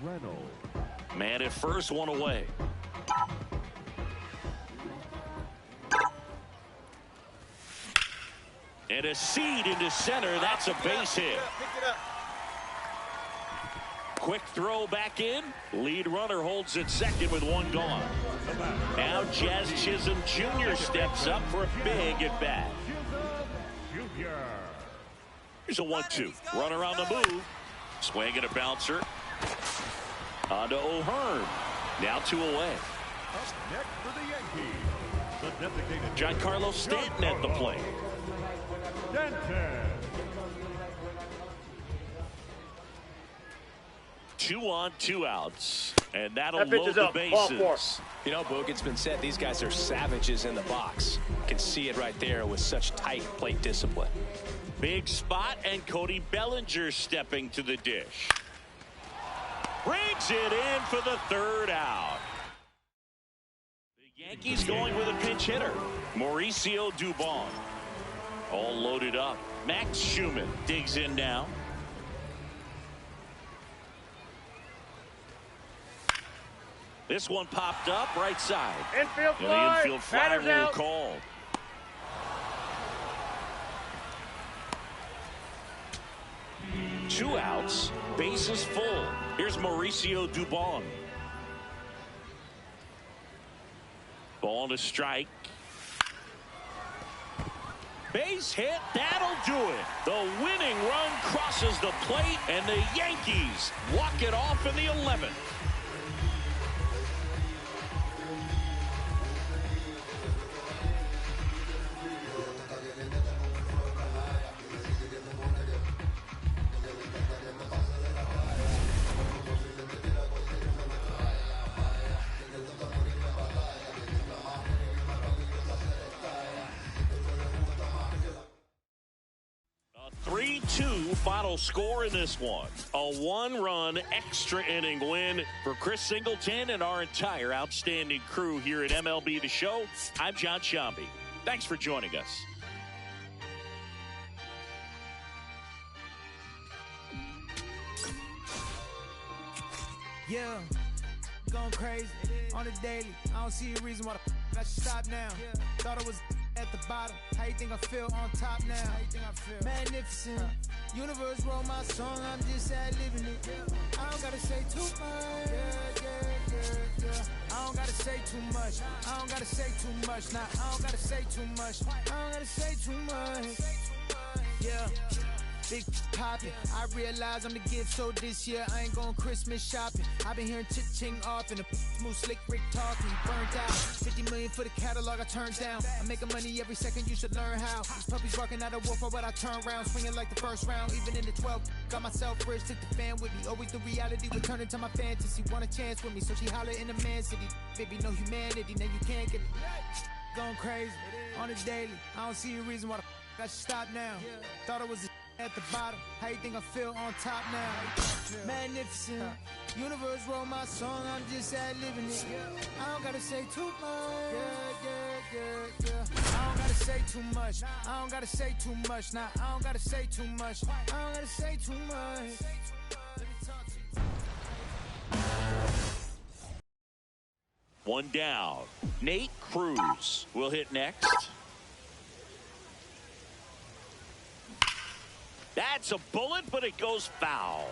Reynolds. Man at first, one away. And a seed into center. That's a base hit. Quick throw back in. Lead runner holds at second with one gone. Now Jazz Chisholm Jr. steps up for a big at bat. Here's a 1-2. Runner on the move. Swing and a bouncer. On to O'Hearn. Now 2 away. Up next for the Yankees, the designated Giancarlo Stanton at the plate. Stanton. 2 on, 2 outs. And that'll load the bases. You know, Boog, it's been said these guys are savages in the box. You can see it right there with such tight plate discipline. Big spot, and Cody Bellinger stepping to the dish. Brings it in for the 3rd out. The Yankees going with a pinch hitter, Mauricio Dubon. All loaded up. Max Schumann digs in now. This one popped up right side. Infield fly. And the infield fly rule called. Two outs, bases full. Here's Mauricio Dubon. Ball to strike. Base hit, that'll do it. The winning run crosses the plate, and the Yankees walk it off in the 11th. A 3-2 final score in this one. A 1-run extra inning win for Chris Singleton and our entire outstanding crew here at MLB The Show. I'm John Shambi. Thanks for joining us. Yeah, going crazy on the daily. I don't see a reason why I should stop now. Thought I was at the bottom. How you think I feel on top now? How you think I feel? Magnificent. Universe wrote my song. I'm just ad-libbing it. I don't gotta say too much. I don't gotta say too much. I don't gotta say too much. Nah, I don't gotta say too much. I don't gotta say too much. Yeah. big poppin'. I realize I'm the gift, so this year I ain't going Christmas shopping. I've been hearing ching off and a smooth slick Rick talking. Burnt out, 50 million for the catalog I turned down. I'm making money every second, you should learn how. These puppies barking out a wolf, but I turn around, swinging like the first round. Even in the 12, got myself rich, took the fan with me. Always the reality would turn into my fantasy. Want a chance with me, so she holler in the man city. Baby, no humanity, now you can't get me. Going crazy on a daily. I don't see a reason why the I should stop now. Thought it was at the bottom. How you think I feel on top now? Magnificent. Universe wrote my song, I'm just ad-libbing it. I don't gotta say too much. I don't gotta say too much. I don't gotta say too much. Nah, I don't gotta say too much. I don't gotta say too much. One down. Nate Cruz will hit next. That's a bullet, but it goes foul.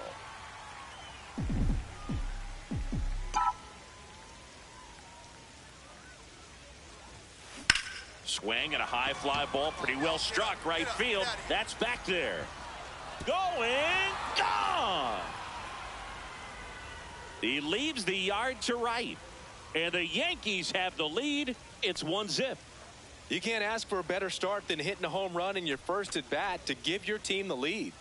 Swing and a high fly ball, pretty well struck right field. That's back there. Going, gone. He leaves the yard to right. And the Yankees have the lead. It's 1-0. You can't ask for a better start than hitting a home run in your first at bat to give your team the lead.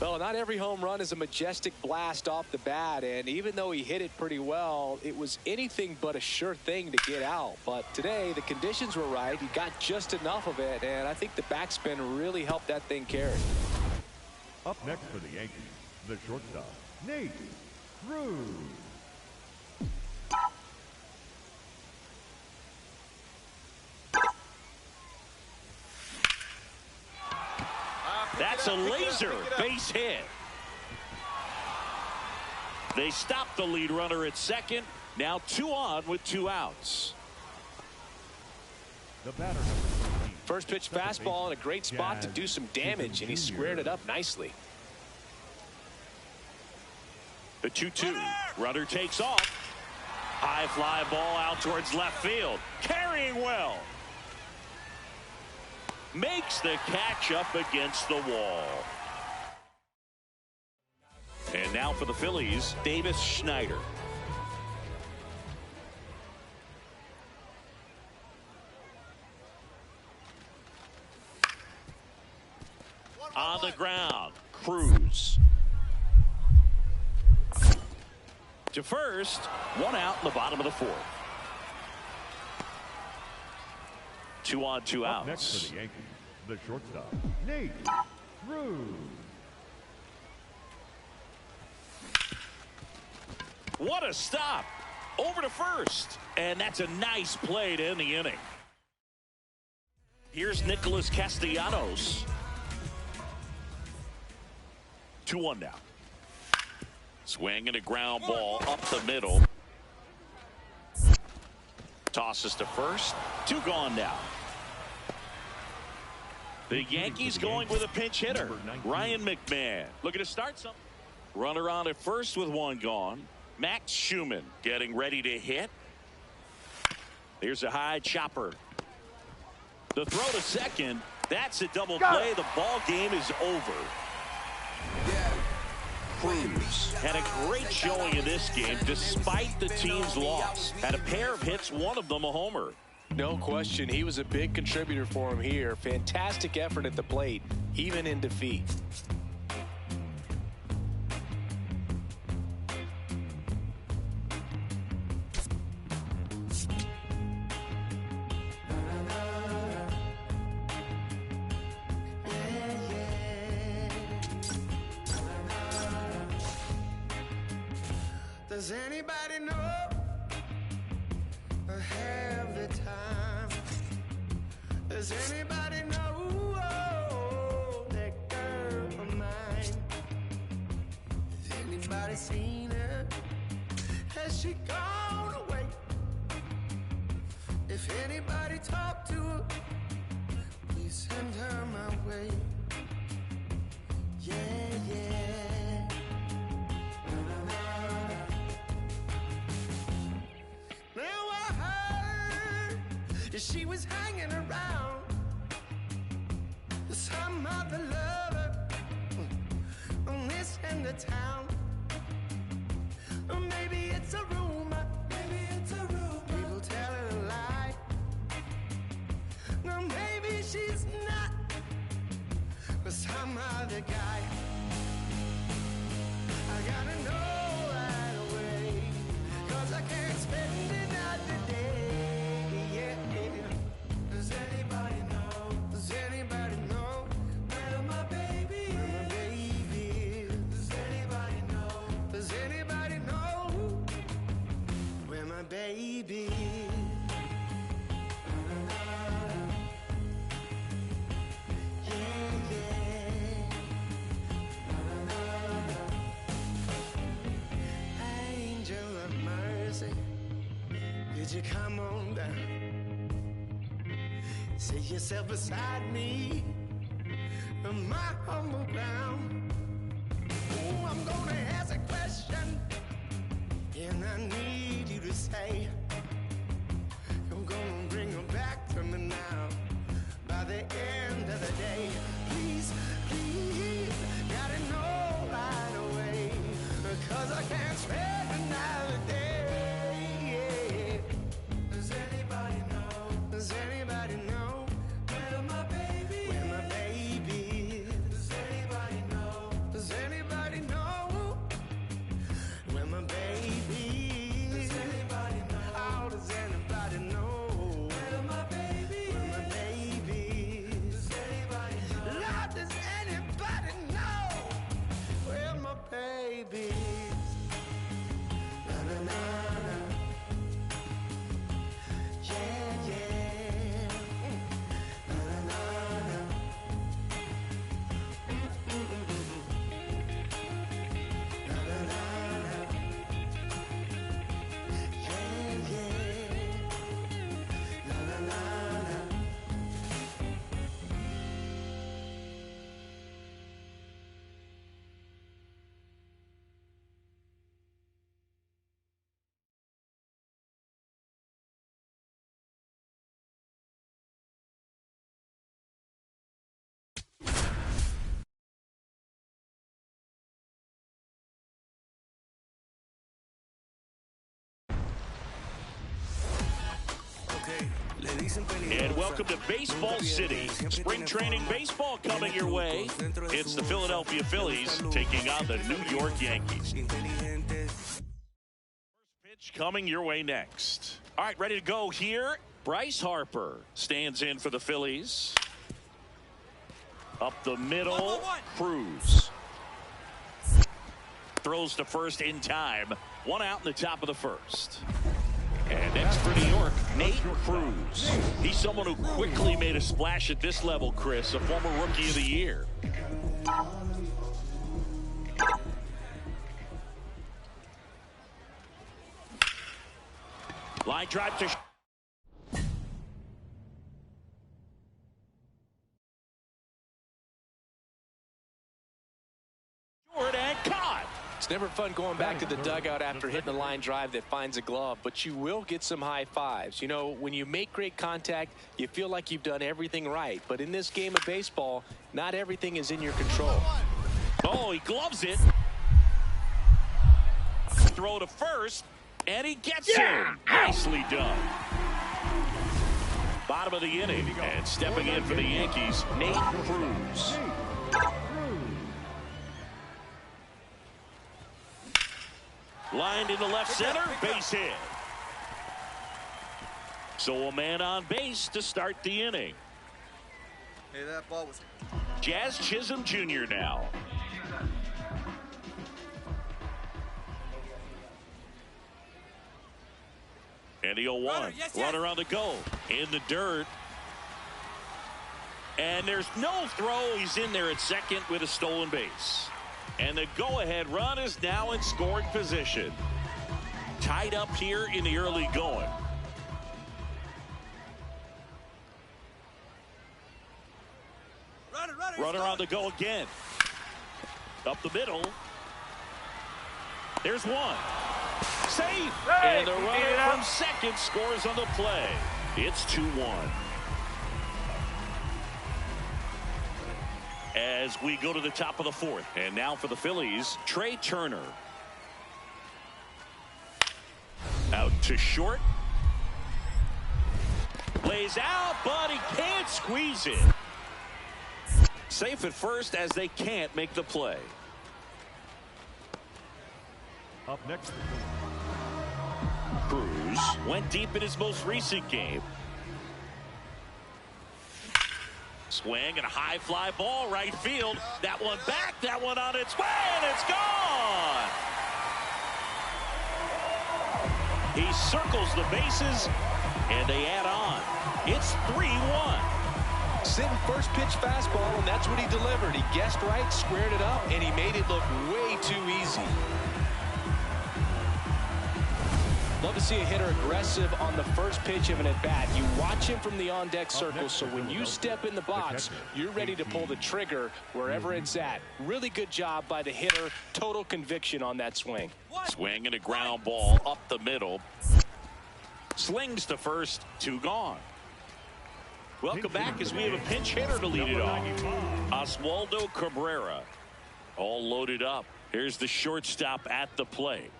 Well, not every home run is a majestic blast off the bat, and even though he hit it pretty well, it was anything but a sure thing to get out. But today, the conditions were right. He got just enough of it, and I think the backspin really helped that thing carry. Up next for the Yankees, the shortstop, Nate Cruz. That's a laser base hit. They stop the lead runner at second. Now 2 on with 2 outs. The batter number 13. First pitch fastball in a great spot to do some damage, and he squared it up nicely. The 2-2. Runner takes off. High fly ball out towards left field. Carrying well. Makes the catch up against the wall. And now for the Phillies, Davis Schneider. On the ground, Cruz. To first, 1 out in the bottom of the 4th. 2 on, 2 outs. Up next for the Yankees, the shortstop, Nate Cruz. What a stop. Over to first. And that's a nice play to end the inning. Here's Nicholas Castellanos. 2-1 now. Swing and a ground ball up the middle. Tosses to first. 2 gone now. The Yankees going with a pinch hitter, Ryan McMahon. Looking to start something. Runner on at first with 1 gone. Max Schumann getting ready to hit. There's a high chopper. The throw to second. That's a double play. The ball game is over. Cruz had a great showing in this game despite the team's loss. Had a pair of hits, one of them a homer. No question, he was a big contributor for him here. Fantastic effort at the plate, even in defeat. Does anybody know or have the time? Does anybody know that girl of mine? Has anybody seen her? Has she gone away? If anybody talked to her, please send her my way. Yeah, yeah. She was hanging around some other lover on this end of town. Or maybe it's a rumor. Maybe it's a rumor. People telling a lie. No, maybe she's not with some other guy. I gotta know right away, 'cause I can't spend another day. Yeah. Does anybody know? Does anybody know where my baby is? Where my baby is? Does anybody know? Does anybody know where my baby is? Could you come on down? Sit yourself beside me on my humble ground. Oh, I'm gonna ask a question, and I need you to say you're gonna bring her back to me now by the end of the day. Please, please, gotta know right away, 'cause I can't spend another day. Does anybody know where my baby is? Where my baby is? Does anybody know? Does anybody know where my baby is? Does anybody know? Oh, does anybody know where my baby is? Where my baby is? Does anybody know? Lord, does anybody know where my baby is? Na na na na. Yeah, yeah. And welcome to Baseball City. Spring training baseball coming your way. It's the Philadelphia Phillies taking on the New York Yankees. First pitch coming your way next. All right, ready to go here. Bryce Harper stands in for the Phillies. Up the middle, Cruz. Throws to first in time. One out in the top of the first. And next for New York, Nate Cruz. He's someone who quickly made a splash at this level, Chris, a former Rookie of the Year. Line drive to short and caught. It's never fun going back to the dugout after hitting a line drive that finds a glove, but you will get some high fives. You know, when you make great contact, you feel like you've done everything right. But in this game of baseball, not everything is in your control. Oh, he gloves it. Throw to first, and he gets it. Nicely done. Bottom of the inning, and stepping in for the Yankees, Nate Cruz. Lined into left center, base hit. So a man on base to start the inning. Hey, that ball was... Jazz Chisholm Jr. now. And the 0-1. Runner on the go. In the dirt. And there's no throw. He's in there at second with a stolen base. And the go-ahead run is now in scoring position. Tied up here in the early going. Runner on the go again. Up the middle. There's one. Safe. And the runner from second scores on the play. It's 2-1. as we go to the top of the fourth. And now for the Phillies, Trey Turner. Out to short. Lays out, but he can't squeeze it. Safe at first as they can't make the play. Up next, Cruz went deep in his most recent game. Swing and a high fly ball right field. That one back, that one on its way, and it's gone. He circles the bases, and they add on. It's 3-1. Sitting first pitch fastball, and that's what he delivered. He guessed right, squared it up, and he made it look way too easy. Love to see a hitter aggressive on the first pitch of an at-bat. You watch him from the on-deck circle, so when you step in the box, you're ready to pull the trigger wherever it's at. Really good job by the hitter. Total conviction on that swing. Swing and a ground ball up the middle. Slings to first, 2 gone. Welcome back as we have a pinch hitter to lead it off. Oswaldo Cabrera. All loaded up. Here's the shortstop at the plate.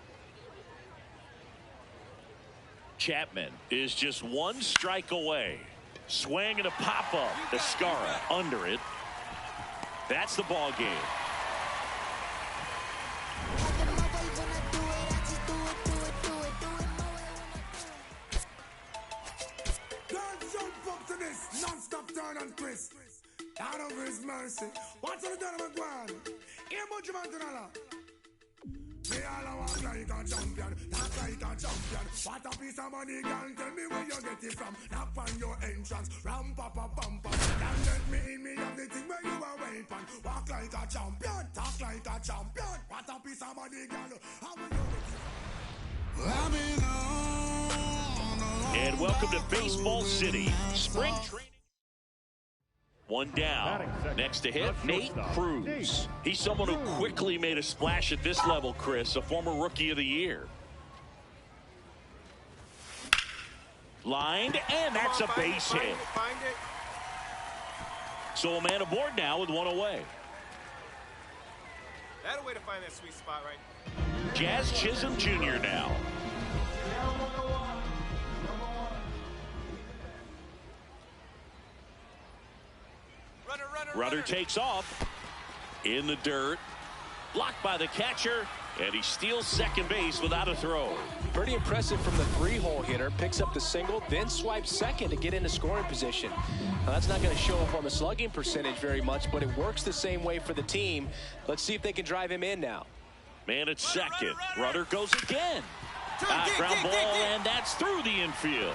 Chapman is just 1 strike away. Swing and a pop-up. Escara under it. That's the ball game. Non-stop turn and twist. Out of his mercy. What's on the done of McGuire? Here much of Antonella. Me all walk like a champion, talk like a champion. What a piece of money, girl, tell me where you get it from. Knock on your entrance, ram pa pa pam pam. Don't let me in, me have the thing where you are waiting. Walk like a champion, talk like a champion. What a piece of money, girl, how will you get it? And welcome to Baseball City. Spring training. 1 down. Next to hit, Nate Cruz. He's someone who quickly made a splash at this level, Chris, a former Rookie of the Year. Lined, and that's a base hit. So a man aboard now with 1 away. That's a way to find that sweet spot, right? Jazz Chisholm Jr. now. Runner takes off in the dirt, blocked by the catcher, and he steals second base without a throw. Pretty impressive from the 3-hole hitter. Picks up the single, then swipes second to get into scoring position. Now that's not going to show up on the slugging percentage very much, but it works the same way for the team. Let's see if they can drive him in now. Man at second. Runner goes again. Ground ball, and that's through the infield.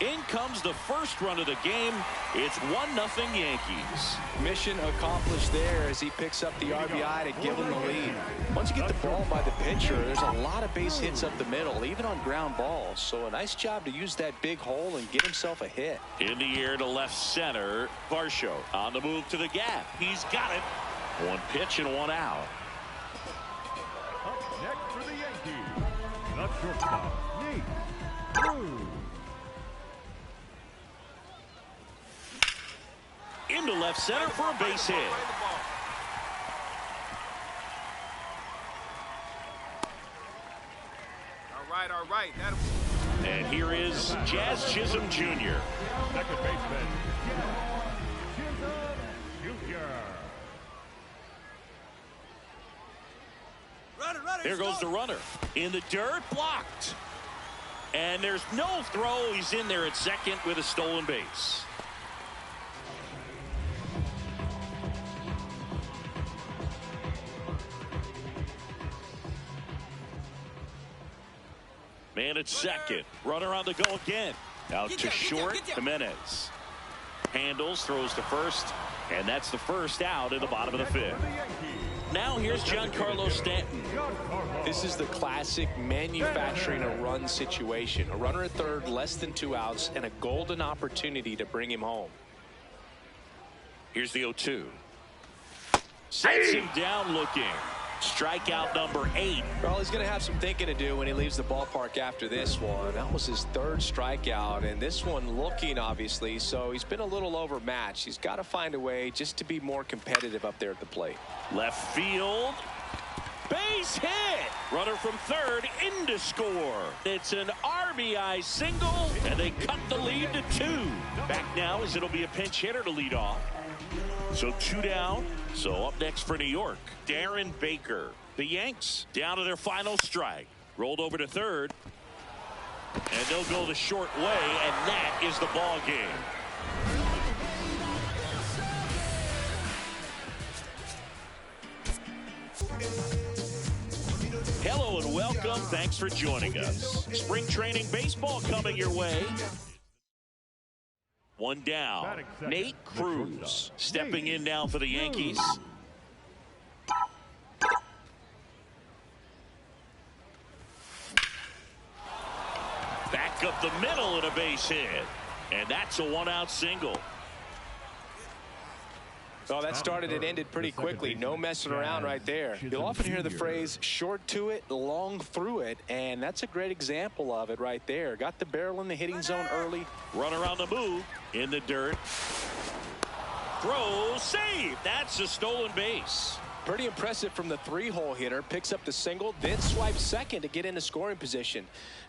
In comes the first run of the game. It's 1-0 Yankees. Mission accomplished there as he picks up the RBI to give him the lead. Once you get the ball by the pitcher, there's a lot of base hits up the middle, even on ground balls. So a nice job to use that big hole and get himself a hit. In the air to left center. Varsho on the move to the gap. He's got it. 1 pitch and 1 out. Up next for the Yankees, the shortstop, Nate Cruz. Into left center for a base hit. All right. And here is Jazz Chisholm Jr. Second baseman, Chisholm Jr. There goes the runner. In the dirt, blocked. And there's no throw. He's in there at second with a stolen base. Man at second. Runner on the go again. Out to short. Jimenez handles, throws to first, and that's the first out in the bottom of the 5th. Now here's Giancarlo Stanton. This is the classic manufacturing a run situation. A runner at third, less than 2 outs, and a golden opportunity to bring him home. Here's the 0-2. Sets him down looking. Strikeout number 8. Well, he's going to have some thinking to do when he leaves the ballpark after this one. That was his 3rd strikeout, and this one looking, obviously, so he's been a little overmatched. He's got to find a way just to be more competitive up there at the plate. Left field. Base hit. Runner from third in to score. It's an RBI single, and they cut the lead to 2. Back now as it'll be a pinch hitter to lead off. So 2 down. So up next for New York, Darren Baker. The Yanks down to their final strike. Rolled over to third. And they'll go the short way, and that is the ball game. Hello and welcome. Thanks for joining us. Spring training baseball coming your way. 1 down. Nate Cruz stepping in now for the Yankees. Back up the middle and a base hit. And that's a 1-out single. Well, that started and ended pretty quickly. No messing around right there. You'll often hear the phrase short to it, long through it, and that's a great example of it right there. Got the barrel in the hitting zone early. Runner on the move in the dirt. Throw, save. That's a stolen base. Pretty impressive from the 3-hole hitter. Picks up the single, then swipes second to get into scoring position.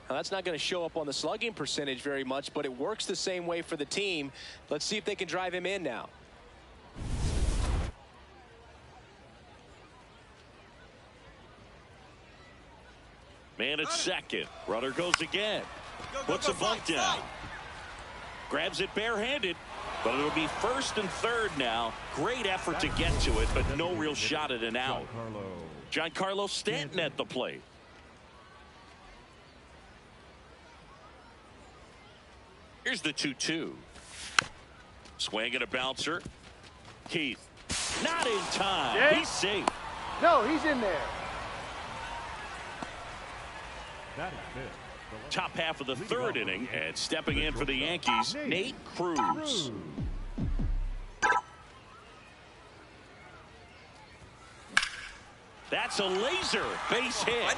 Now, that's not going to show up on the slugging percentage very much, but it works the same way for the team. Let's see if they can drive him in now. Man at second. Runner goes again. Puts a bunt down. Grabs it barehanded. But it'll be first and third now. Great effort to get to it, but no real shot at an out. Giancarlo Stanton at the plate. Here's the 2-2. Swing and a bouncer. Keith. Not in time. Yeah. He's safe. No, he's in there. That is it. Top half of the 3rd inning, and stepping in for the Yankees, Nate Cruz. That's a laser base hit.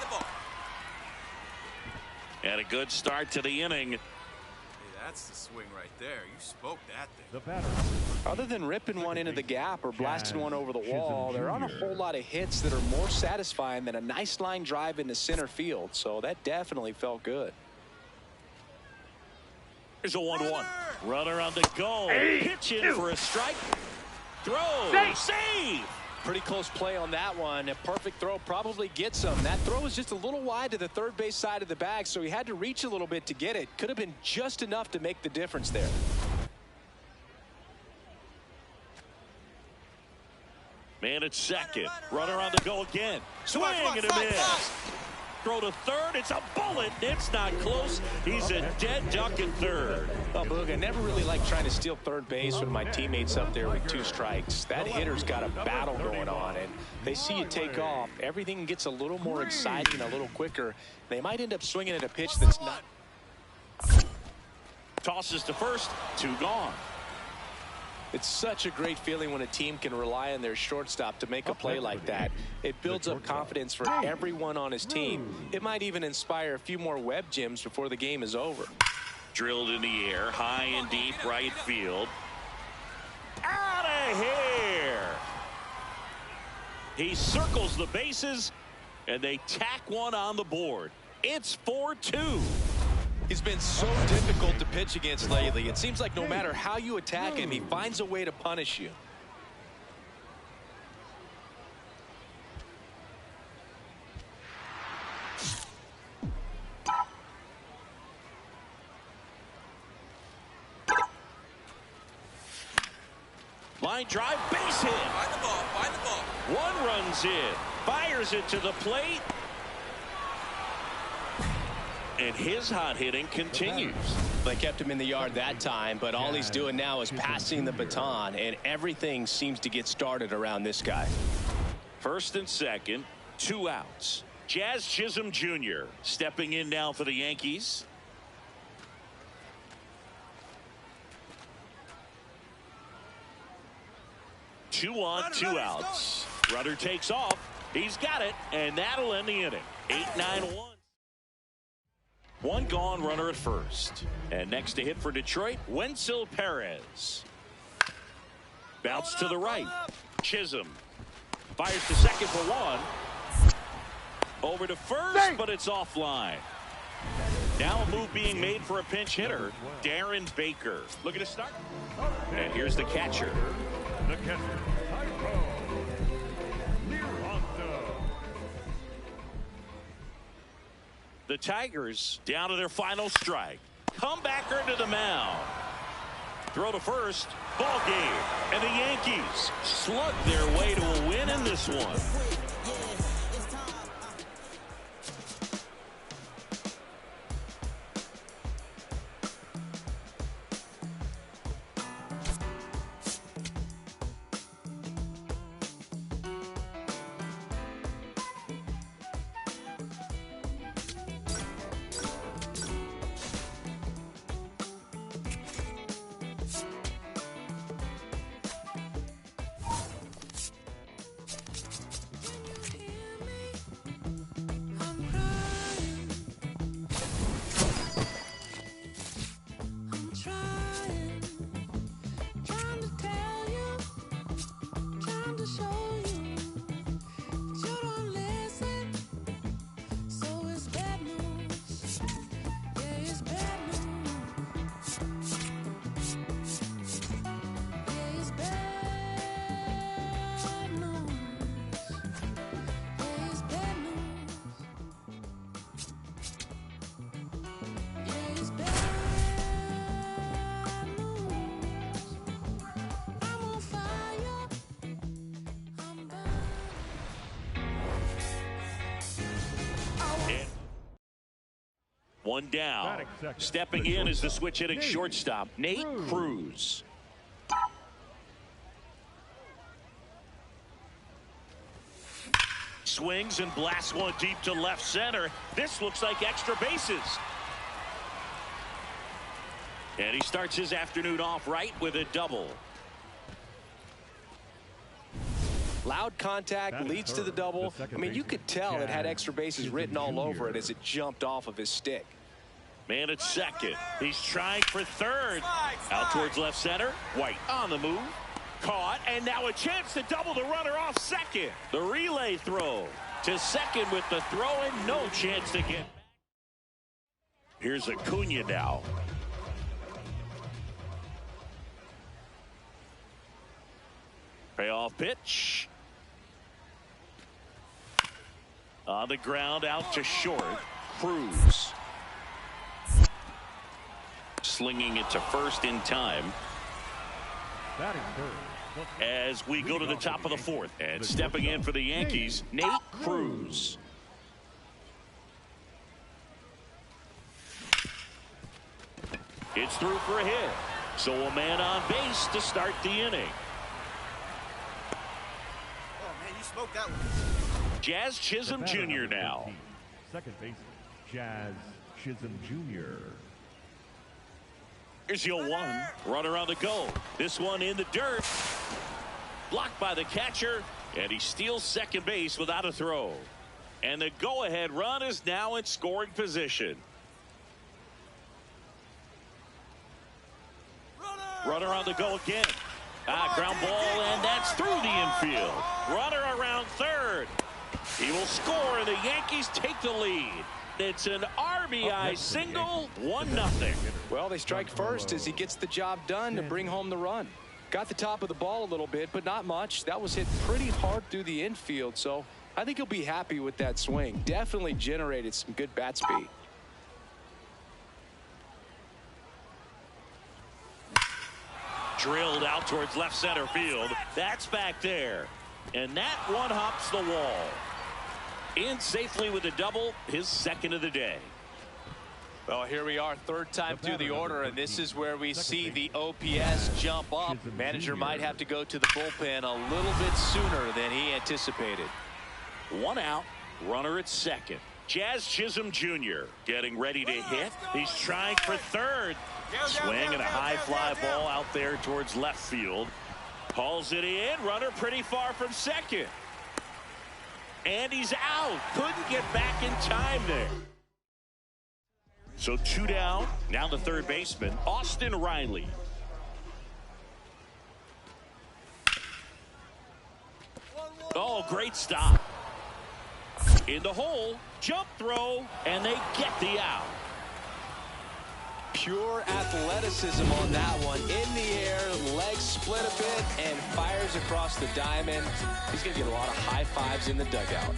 And a good start to the inning. Hey, that's the swing right there. You spoke that thing. The batter. Other than ripping one into the gap or blasting one over the wall, there aren't a whole lot of hits that are more satisfying than a nice line drive into center field. So that definitely felt good. Here's a 1-1. Runner on the go. Pitch in for a strike. Throw. Save. Pretty close play on that one. A perfect throw probably gets him. That throw was just a little wide to the third base side of the bag, so he had to reach a little bit to get it. Could have been just enough to make the difference there. Man at second. Runner on the go again. Swing and a miss. Throw to third. It's a bullet. It's not close. He's a dead duck in third. Well, Boog, I never really like trying to steal third base when my teammate's up there with 2 strikes. That hitter's got a battle going on, and they see you take off. Everything gets a little more exciting, a little quicker. They might end up swinging at a pitch that's not. Tosses to first. 2 gone. It's such a great feeling when a team can rely on their shortstop to make a play like that. It builds up confidence for everyone on his team. It might even inspire a few more web gems before the game is over. Drilled in the air, high and deep right field. Out of here. He circles the bases, and they tack one on the board. It's 4-2. He's been so difficult to pitch against lately. It seems like no matter how you attack him, he finds a way to punish you. Line drive, base hit. Find the ball, find the ball. One runs in, fires it to the plate. And his hot hitting continues. They kept him in the yard that time, but all he's doing now is passing the baton, and everything seems to get started around this guy. First and second, 2 outs. Jazz Chisholm Jr. stepping in now for the Yankees. Two on, 2 outs. Runner takes off. He's got it, and that'll end the inning. 8-9-1. One gone, runner at first. And next to hit for Detroit, Wenzel Perez. Bounce to the right. Chisholm fires to second for one. Over to first, but it's offline. Now a move being made for a pinch hitter, Darren Baker. Looking to start. And here's the catcher. The catcher, The Tigers down to their final strike. Comebacker to the mound. Throw to first. Ball game. And the Yankees slug their way to a win in this one. One down. Stepping in is the switch hitting shortstop, Nate Cruz. Swings and blasts one deep to left center. This looks like extra bases. And he starts his afternoon off right with a double. Loud contact leads to the double. I mean, you could tell it had extra bases written all over it as it jumped off of his stick. Man at second. He's trying for third. Out towards left center. White on the move. Caught, and now a chance to double the runner off second. The relay throw to second with the throw and no chance to get back. Here's Acuna now. Payoff pitch. On the ground, out to short. Cruz. Slinging it to first in time. As we go to the top of the fourth. And stepping in for the Yankees, Nate Cruz. It's through for a hit. So a man on base to start the inning. Smoked that one. Jazz Chisholm Jr. now. Second baseman, Jazz Chisholm Jr. Here's the 0-1. Runner on the go. This one in the dirt. Blocked by the catcher. And he steals second base without a throw. And the go-ahead run is now in scoring position. Runner on the go again. Ground ball, and that's through the infield. Runner around third. He will score, and the Yankees take the lead. It's an RBI single, 1-0. Well, they strike first as he gets the job done to bring home the run. Got the top of the ball a little bit, but not much. That was hit pretty hard through the infield, so I think he'll be happy with that swing. Definitely generated some good bat speed. Drilled out towards left center field. That's back there. And that one hops the wall. In safely with a double, his second of the day. Well, here we are, third time through the order, and this is where we see the OPS jump up. Manager might have to go to the bullpen a little bit sooner than he anticipated. One out, runner at second. Jazz Chisholm Jr. getting ready to hit. He's trying for third. Swing and a high fly ball out there towards left field. Hauls it in. Runner pretty far from second. And he's out. Couldn't get back in time there. So 2 down. Now the third baseman, Austin Riley. Oh, great stop. In the hole, jump throw, and they get the out. Pure athleticism on that one. In the air, legs split a bit, and fires across the diamond. He's going to get a lot of high fives in the dugout.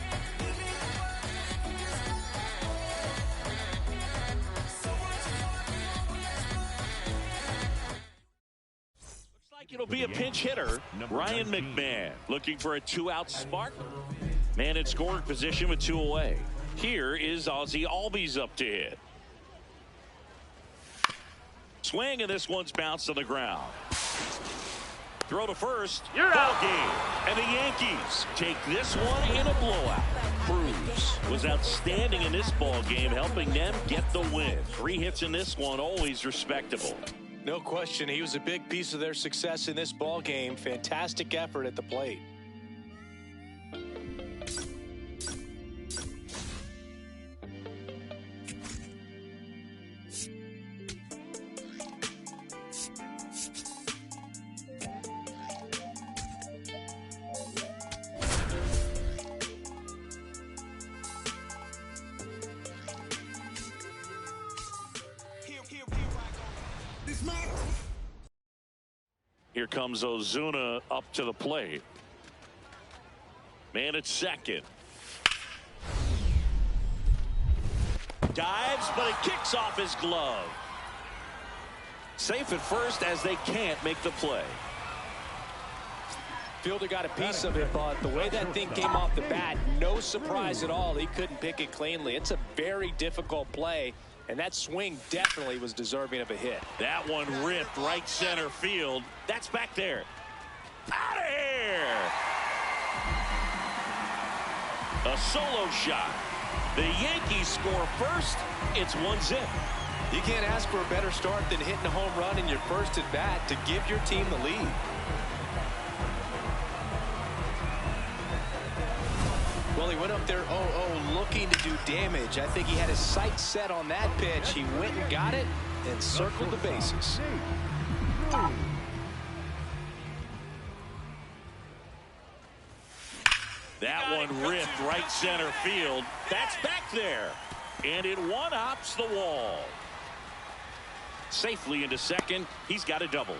Looks like it'll be a pinch hitter. Ryan McMahon looking for a 2-out spark. Man in scoring position with 2 away. Here is nAtEbOmBs up to hit. Swing, and this one's bounced on the ground. Throw to first. You're out. Game. And the Yankees take this one in a blowout. Cruz was outstanding in this ball game, helping them get the win. 3 hits in this one, always respectable. No question, he was a big piece of their success in this ball game. Fantastic effort at the plate. Here comes Ozuna up to the plate. Man at second. Dives, but it kicks off his glove. Safe at first as they can't make the play. Fielder got a piece of it, but the way that thing came off the bat, no surprise at all. He couldn't pick it cleanly. It's a very difficult play, and that swing definitely was deserving of a hit. That one ripped right center field. That's back there. Out of here! A solo shot. The Yankees score first. It's 1-0. You can't ask for a better start than hitting a home run in your first at bat to give your team the lead. Well, he went up there 0-0 looking to do damage. I think he had his sights set on that pitch. He went and got it and circled the bases. That one ripped right center field. That's back there. And it one-hops the wall. Safely into second. He's got a double.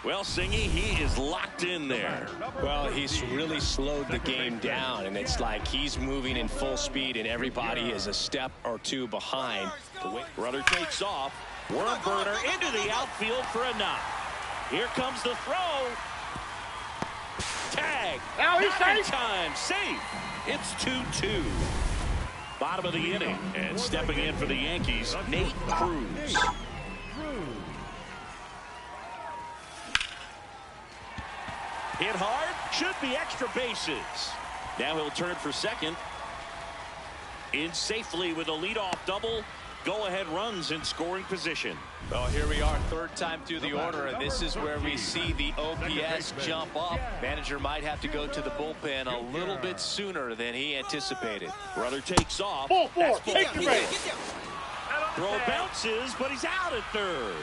Well, Singy, he is locked in there. Well, he's really slowed the game down, and it's like he's moving in full speed, and everybody is a step or two behind. Runner takes off. Worm burner into the outfield for a knock. Here comes the throw. Tag. Now he's safe. Time. Safe. It's 2-2. Bottom of the inning. And stepping in for the Yankees, Nate Cruz. Hit hard. Should be extra bases. Now he'll turn for second. In safely with a leadoff double. Go-ahead runs in scoring position. Well, here we are, third time through the order, and this is where we see the OPS jump up. Manager might have to go to the bullpen a little bit sooner than he anticipated. Runner takes off. That's take the base. Throw bounces, but he's out at third.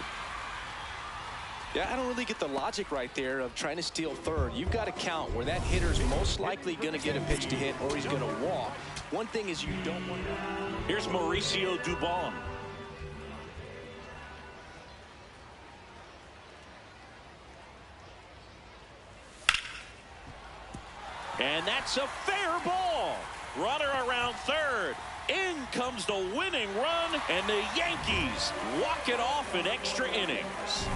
Yeah, I don't really get the logic right there of trying to steal third. You've got to count where that hitter's most likely going to get a pitch to hit or he's going to walk. One thing is you don't want to... Here's Mauricio Dubon. And that's a fair ball. Runner around third. In comes the winning run, and the Yankees walk it off in extra innings.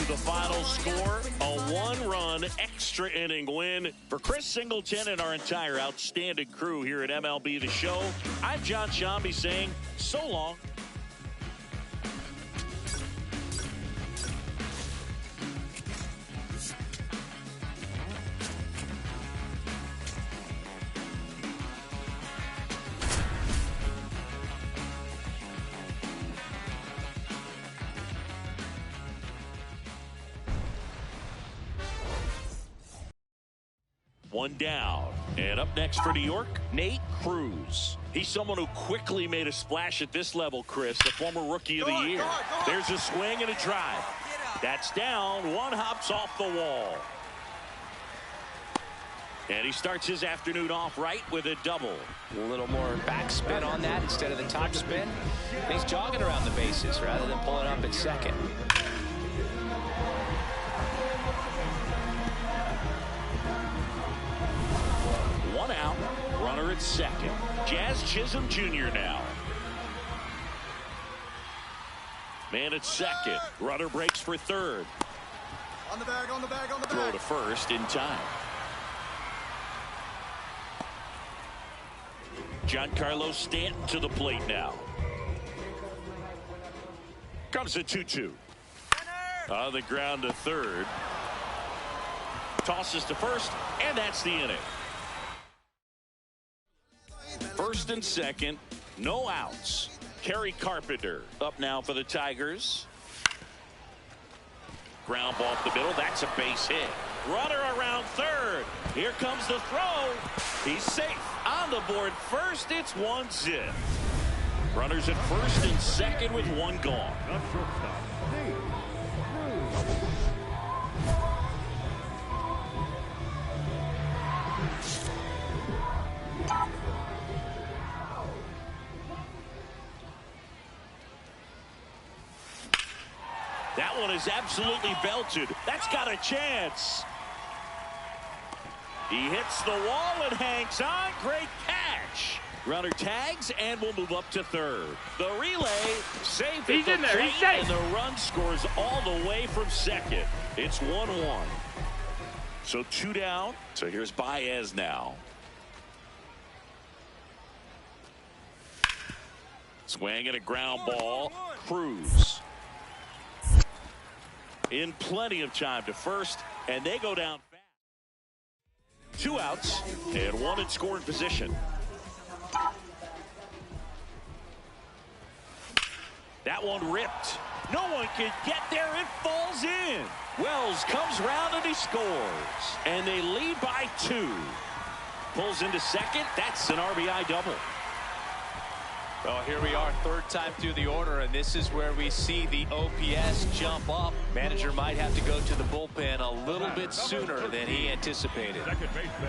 The final score, a 1-run extra inning win for Chris Singleton and our entire outstanding crew here at MLB The Show. I'm John Shambi saying so long. One down. And up next for New York, Nate Cruz. He's someone who quickly made a splash at this level, Chris, the former Rookie of the Year. Go on. There's a swing and a drive. That's down. One hops off the wall. And he starts his afternoon off right with a double. A little more backspin on that instead of the top spin. And he's jogging around the bases rather than pulling up at second. One out, runner at second. Jazz Chisholm Jr. now. Man at second. Runner breaks for third. On the bag. Throw to first in time. Giancarlo Stanton to the plate now. Comes a 2-2. On the ground to third. Tosses to first, and that's the inning. First and second, no outs. Kerry Carpenter up now for the Tigers. Ground ball up the middle. That's a base hit. Runner around third. Here comes the throw. He's safe. On the board first, it's 1-0. Runners at first and second with one gone. That one is absolutely belted. That's got a chance. He hits the wall and hangs on. Great catch. Runner tags and will move up to third. The relay safe. He's in there. He's safe. And the run scores all the way from second. It's 1-1. So 2 down. So here's Baez now. Swing and a ground ball. Cruz. In plenty of time to first, and they go down fast. 2 outs and 1 in scoring position. That one ripped. No one can get there. It falls in. Wells comes round and he scores. And they lead by 2. Pulls into second. That's an RBI double. Well, here we are, third time through the order, and this is where we see the OPS jump up. Manager might have to go to the bullpen a little bit sooner than he anticipated.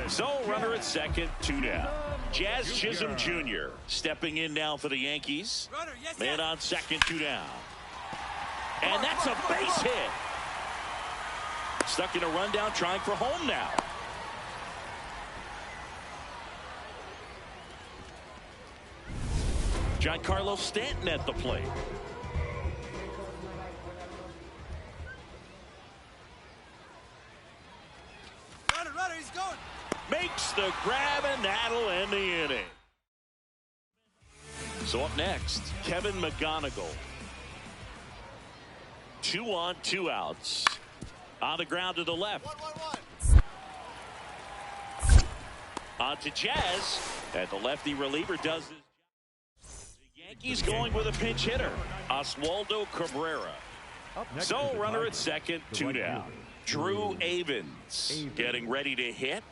So, runner at second, 2 down. Jazz Chisholm Jr. stepping in now for the Yankees. Man on second, 2 down. And that's a base hit. Stuck in a rundown, trying for home now. Giancarlo Stanton at the plate. Runner, he's going. Makes the grab, and that'll end the inning. So up next, Kevin McGonigal. 2 on, 2 outs. On the ground to the left. 1-1-1. On to Jazz. And the lefty reliever does this. Yankees going with a pinch hitter, Oswaldo Cabrera. So runner at second, 2 down. Drew Avens getting ready to hit.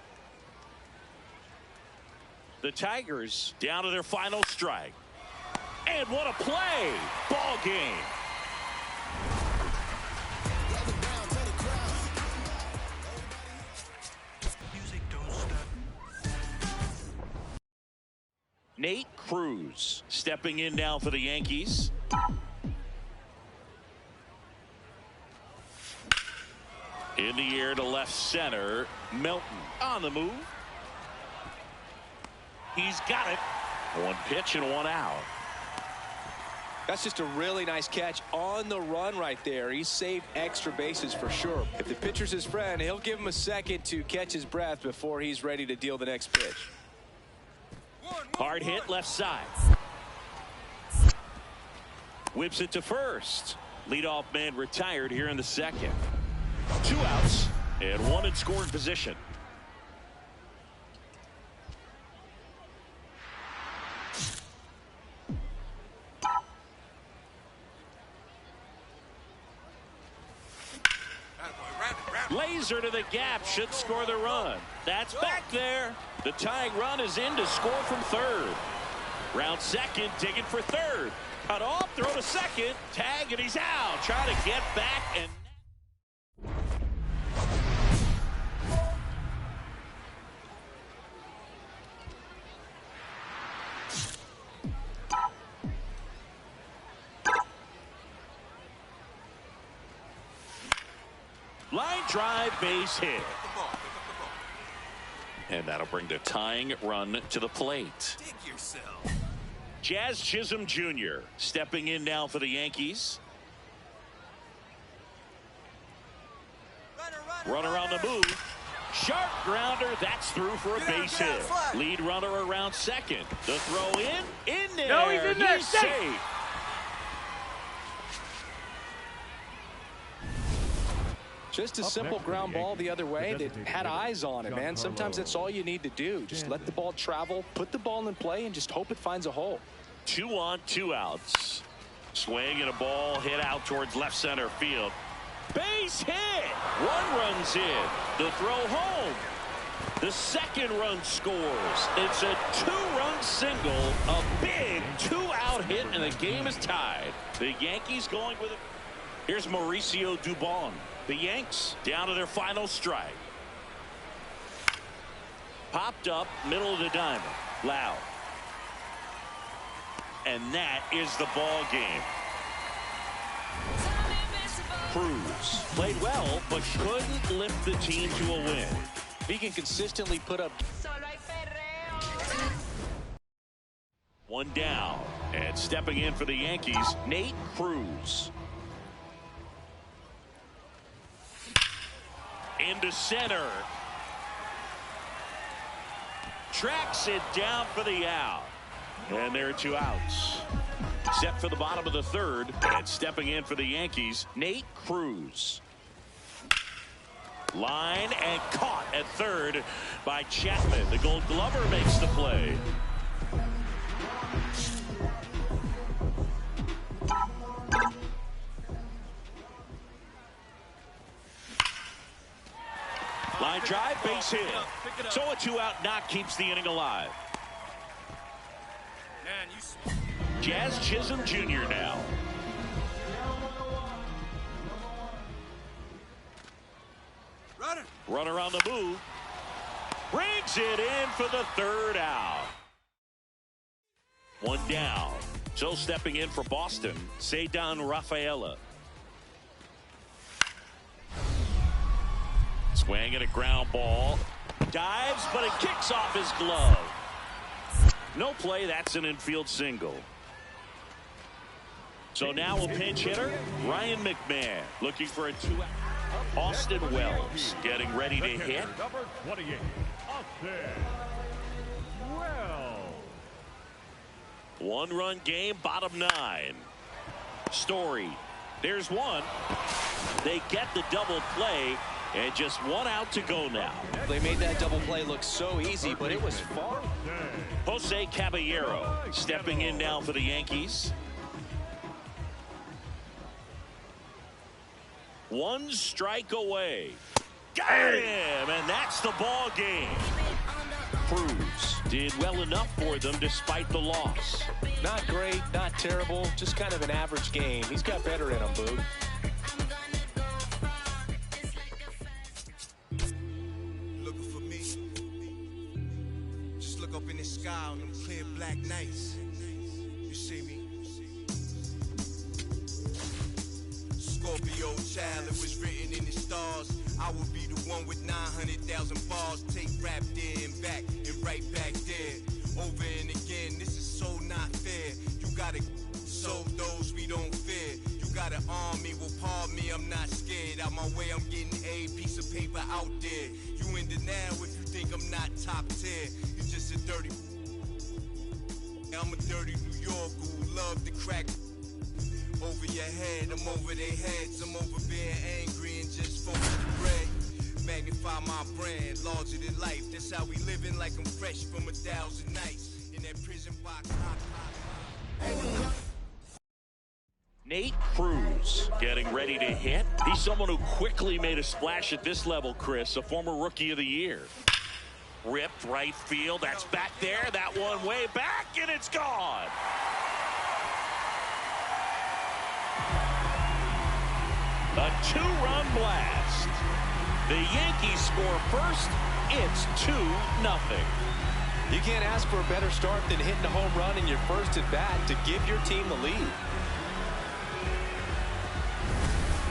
The Tigers down to their final strike. And what a play! Ball game. Nate Cruz stepping in now for the Yankees. In the air to left center. Melton on the move. He's got it. 1 pitch and 1 out. That's just a really nice catch on the run right there. He saved extra bases for sure. If the pitcher's his friend, he'll give him a second to catch his breath before he's ready to deal the next pitch. Hard hit left side. Whips it to first. Leadoff man retired here in the second. 2 outs and 1 in scoring position. Lays laser to the gap, should score the run. That's back there. The tying run is in to score from third. Round second, digging for third. Cut off, throw to second, tag, and he's out. Trying to get back and... Line drive, base hit. And that'll bring the tying run to the plate. Dig yourself. Jazz Chisholm Jr. stepping in now for the Yankees. Runner on the move. Sharp grounder. That's through for a base hit. Lead runner around second. The throw in there. No, he's in there. He's safe. Just a simple ground ball the other way that had eyes on it, man. Sometimes that's all you need to do. Just let the ball travel, put the ball in play, and just hope it finds a hole. 2 on, 2 outs. Swing and a ball hit out towards left center field. Base hit. 1 run's in. The throw home. The second run scores. It's a 2-run single. A big 2-out hit, and the game is tied. The Yankees going with it. Here's Mauricio Dubon. The Yanks down to their final strike. Popped up, middle of the diamond. Loud. And that is the ball game. Cruz played well, but couldn't lift the team to a win. He can consistently put up. 1 down. And stepping in for the Yankees, Nate Cruz. Into center. Tracks it down for the out. And there are 2 outs. Set for the bottom of the third. And stepping in for the Yankees, Nate Cruz. Line and caught at third by Chapman. The Gold Glover makes the play. Line drive, base hit. So a 2-out knock keeps the inning alive. Jazz Chisholm Jr. now. Runner on the move. Brings it in for the 3rd out. 1 down. So stepping in for Boston, Ceddanne Rafaela. Swing and a ground ball. Dives, but it kicks off his glove. No play. That's an infield single. So now a pinch hitter, Ryan McMahon, looking for a 2-out. Austin Wells getting ready to hit. Number 28, Austin Wells. 1-run game, bottom 9. Story. There's 1. They get the double play. And just 1 out to go now. They made that double play look so easy, but it was far. Jose Caballero stepping in now for the Yankees. 1 strike away. Got him, and that's the ball game. Cruz did well enough for them despite the loss. Not great, not terrible, just kind of an average game. He's got better in him, Boog. Up in the sky on them clear black nights. You see me? Scorpio child, it was written in the stars. I would be the one with 900,000 bars. Take rap there and back and right back there. Over and again, this is so not fair. You gotta sow those we don't fear. You gotta arm me, well pardon me, I'm not scared. Out my way, I'm getting a piece of paper out there. You in denial if you think I'm not top tier. You're just a dirty. I'm a dirty New Yorker who love to crack over your head. I'm over their heads. I'm over being angry and just focus the bread. Magnify my brand, larger than life. That's how we living, like I'm fresh from 1,000 nights in that prison box. Nate Cruz getting ready to hit. He's someone who quickly made a splash at this level, Chris, a former Rookie of the Year. Ripped right field. That's back there. That one way back, and it's gone. A two-run blast. The Yankees score first. It's 2-0. You can't ask for a better start than hitting a home run in your first at bat to give your team the lead.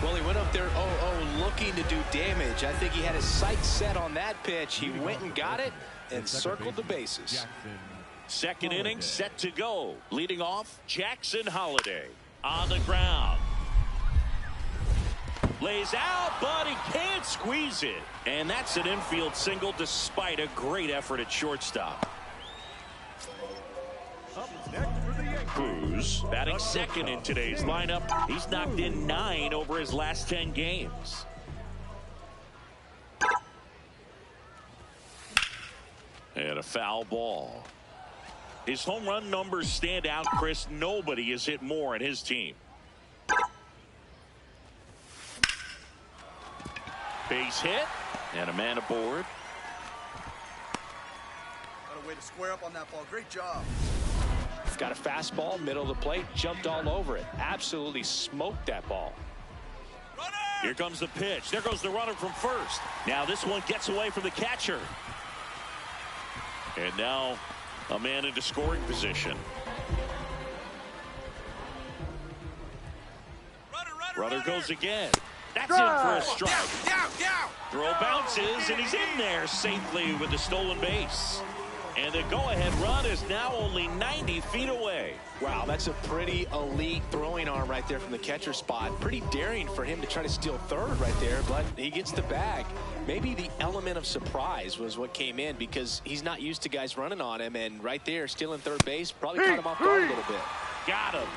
Well, he went up there 0-0 looking to do damage. I think he had his sights set on that pitch. He went and got it and circled the bases. Second inning set to go. Leading off, Jackson Holliday on the ground. Lays out, but he can't squeeze it. And that's an infield single despite a great effort at shortstop. Cruz batting second in today's lineup. He's knocked in 9 over his last 10 games. And a foul ball. His home run numbers stand out, Chris. Nobody has hit more in his team. Base hit and a man aboard. Got a way to square up on that ball. Great job. Got a fastball, middle of the plate, jumped all over it. Absolutely smoked that ball. Here comes the pitch. There goes the runner from first. Now this one gets away from the catcher. And now a man into scoring position. Runner goes again. That's in for a strike. Throw bounces, and he's in there safely with the stolen base. And the go-ahead run is now only 90 feet away. Wow, that's a pretty elite throwing arm right there from the catcher spot. Pretty daring for him to try to steal third right there, but he gets the bag. Maybe the element of surprise was what came in because he's not used to guys running on him, and right there, stealing third base, probably caught him off guard a little bit. Got him.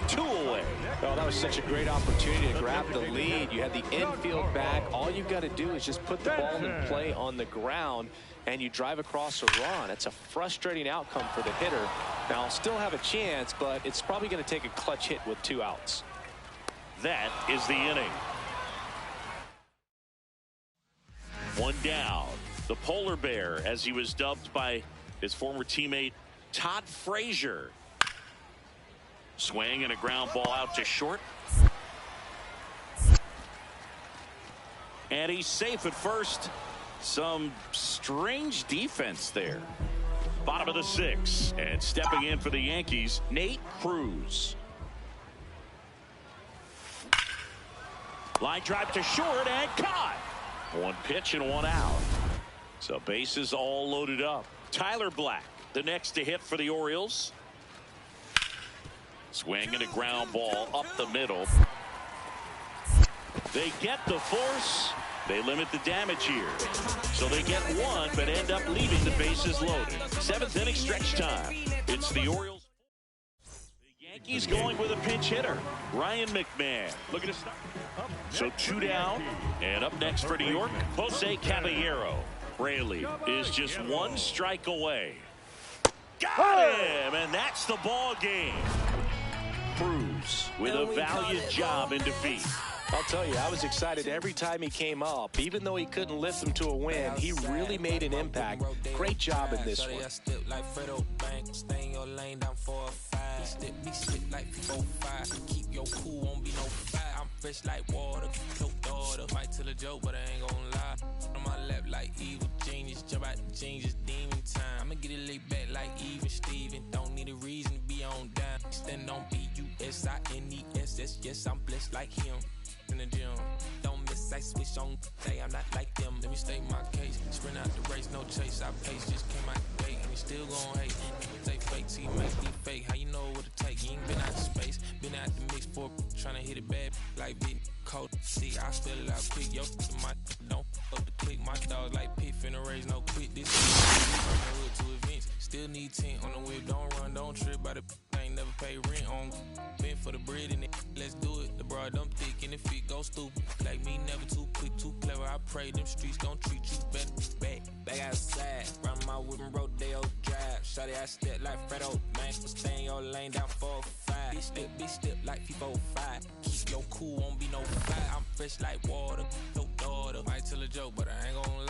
2 away. Oh, that was such a great opportunity to grab the lead. You had the infield back. All you've got to do is just put the ball in play on the ground, and you drive across a run. It's a frustrating outcome for the hitter. Now, I'll still have a chance, but it's probably going to take a clutch hit with 2 outs. That is the inning. 1 down. The polar bear, as he was dubbed by his former teammate Todd Frazier. Swing and a ground ball out to short. And he's safe at first. Some strange defense there. Bottom of the 6th. And stepping in for the Yankees, Nate Cruz. Line drive to short and caught. 1 pitch and 1 out. So bases all loaded up. Tyler Black, the next to hit for the Orioles. Swing and a ground ball up the middle. They get the force. They limit the damage here. So they get 1, but end up leaving the bases loaded. 7th inning stretch time. It's the Orioles. The Yankees going with a pinch hitter. Ryan McMahon. Looking to start. So 2 down. And up next for New York, Jose Caballero. Braley is just 1 strike away. Got him! And that's the ball game. Cruz with a valiant job in defeat. I'll tell you, I was excited every time he came up. Even though he couldn't lift them to a win, he really made an impact. Great job in this one. Keep your cool, won't be no fire. I'm fresh like water, no daughter. Might tell a joke, but I ain't gonna lie. On my lap like evil genius, jump out the genius, demon time. I'ma get it laid back like even Steven. Don't need a reason to be on down. Stand on BUSINESS. Yes, I'm blessed like him. In the gym, don't miss, I switch on. Say I'm not like them. Let me state my case. Sprint out the race, no chase. I pace, just came out the gate, and he still gon' hate. Say fake, see, make me fake. How you know what to take? You ain't been out of space, been out the mix for tryna hit it bad like big cold. See, I spell it out quick. Yo, my don't up the click. My dog like pit finna raise no quit. This hood to events. Still need 10 on the whip. Don't run, don't trip by the. Ain't never pay rent on. Been for the bread and it. Let's do it. The broad dumb thick and the feet go stupid. Like me, never too quick, too clever. I pray them streets gon' treat you better. Back outside, run my whip and rodeo drive. Shawty, I step like Fredo, man. Stay in your lane down 4-5. ride. Big step like FIFA 05. Keep your cool, won't be no fly. I'm fresh like water, your daughter. Might tell a joke, but I ain't gonna lie.